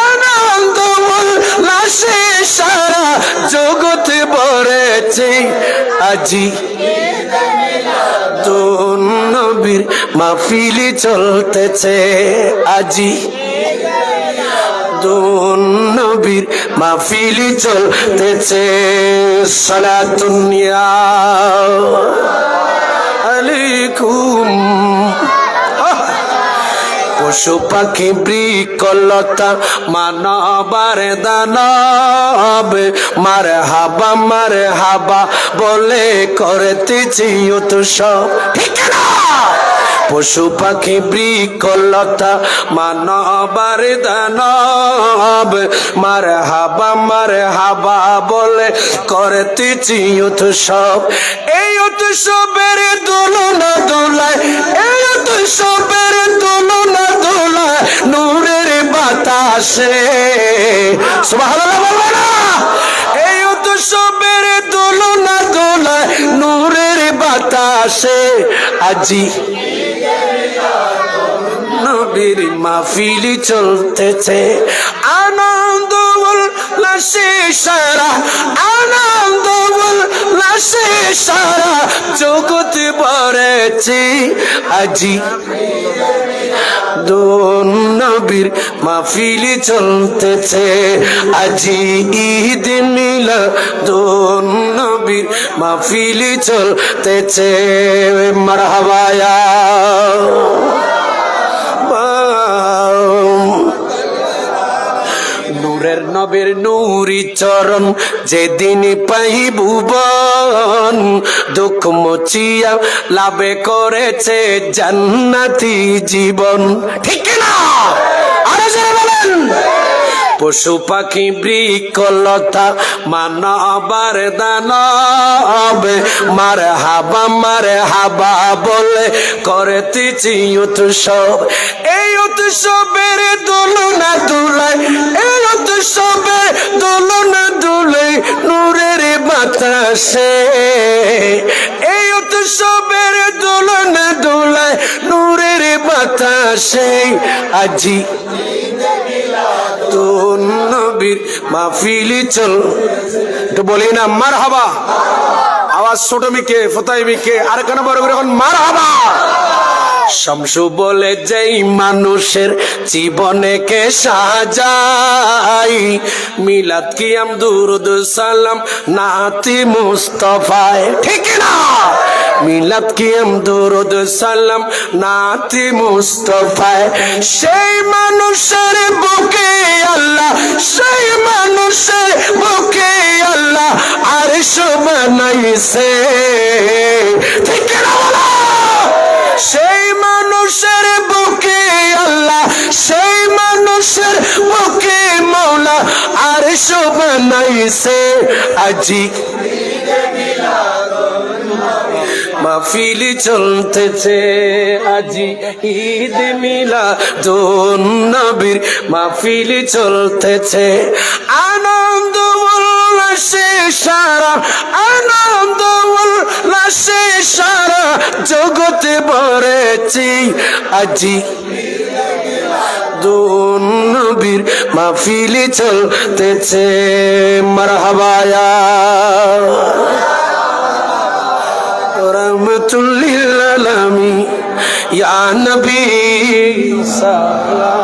আনন্দ উল্লাসে সারা জগৎ ভরেছে আজি নবীর মাহফিল চলতেছে আজি নবীর মাহফিল চলতেছে সালাতুন ইয়া আলাইকুম পশু পাখি বৃক্ষলতা মানবার দানব মার হাবা বলে করতেছি উৎসব ঠিক না পশু পাখি বৃক্ষলতা মানবার দানব মার হাবা বলে করতেছি উৎসব এই উৎসবের দোলনা দোলায় এই উৎসবের দোলনা দোলায় নূরের বাতাসে সুবহানাল্লাহ বলবে না এই উৎসবের দোলনা দোলায় নূরের বাতাসে আজি নবীর মাহফিল চলতেছে আনন্দ উল্লাসে সারা আনন্দ উল্লাসে সারা জগৎ ভরেছে আজি নবীর মাহফিল চলতেছে আজি ঈদ মিলাদুন নবীর মাহফিল চলতেছে মারহাবায়া নূরের নবী নবীর নূরি চরণ যেদিন পাই ভুবন দুঃখ মুছিয়া লাভে করেছে জান্নাতি জীবন ঠিক না আরো জোরে বলেন পশু পাখি বৃক্ষলতা মানবার দানব মার হাবা বলে করেছি উৎসব এই উৎসবের দোলনা দুলাই এই উৎসবের দোলনা দুলাই নূরের বাতাসে এই উৎসবের দোলনা দুলাই নূরের বাতাসে আজি তো নবীর মাহফিলি চল তো বলি না মারহাবা আওয়াজ ছোট মিকে ফতাই মিকে আর কেন বড় করে এখন মারহাবা শামসু বলে যেই মানুষের জীবনে কে সাজাই মিলাদ কিয়াম দুরুদ সালাম নাতি মুস্তাফায় ঠিক না মিলাদ কিয়াম দুরুদ সালাম নাতি মুস্তাফায় সেই মানুষের বুকে আল্লাহ সেই মানুষের বুকে আল্লাহ আরশ বানাইছে ঠিক না বলো সেই মানুষের বুকে আল্লাহ সেই মানুষের বুকে মওলা আরশ বানাইছে আজি মাহফিল চলতেছে আজি ঈদ মিলাদুন নবীর মাহফিল চলতেছে আনন্দ উল্লাসে সারা আনন্দ উল্লাসে সারা জগতে ভরেছি আজি দুন নবীর মাহফিল চলতেছে মারহাবা रहमतुल लिल आलमीन या नबी सलाम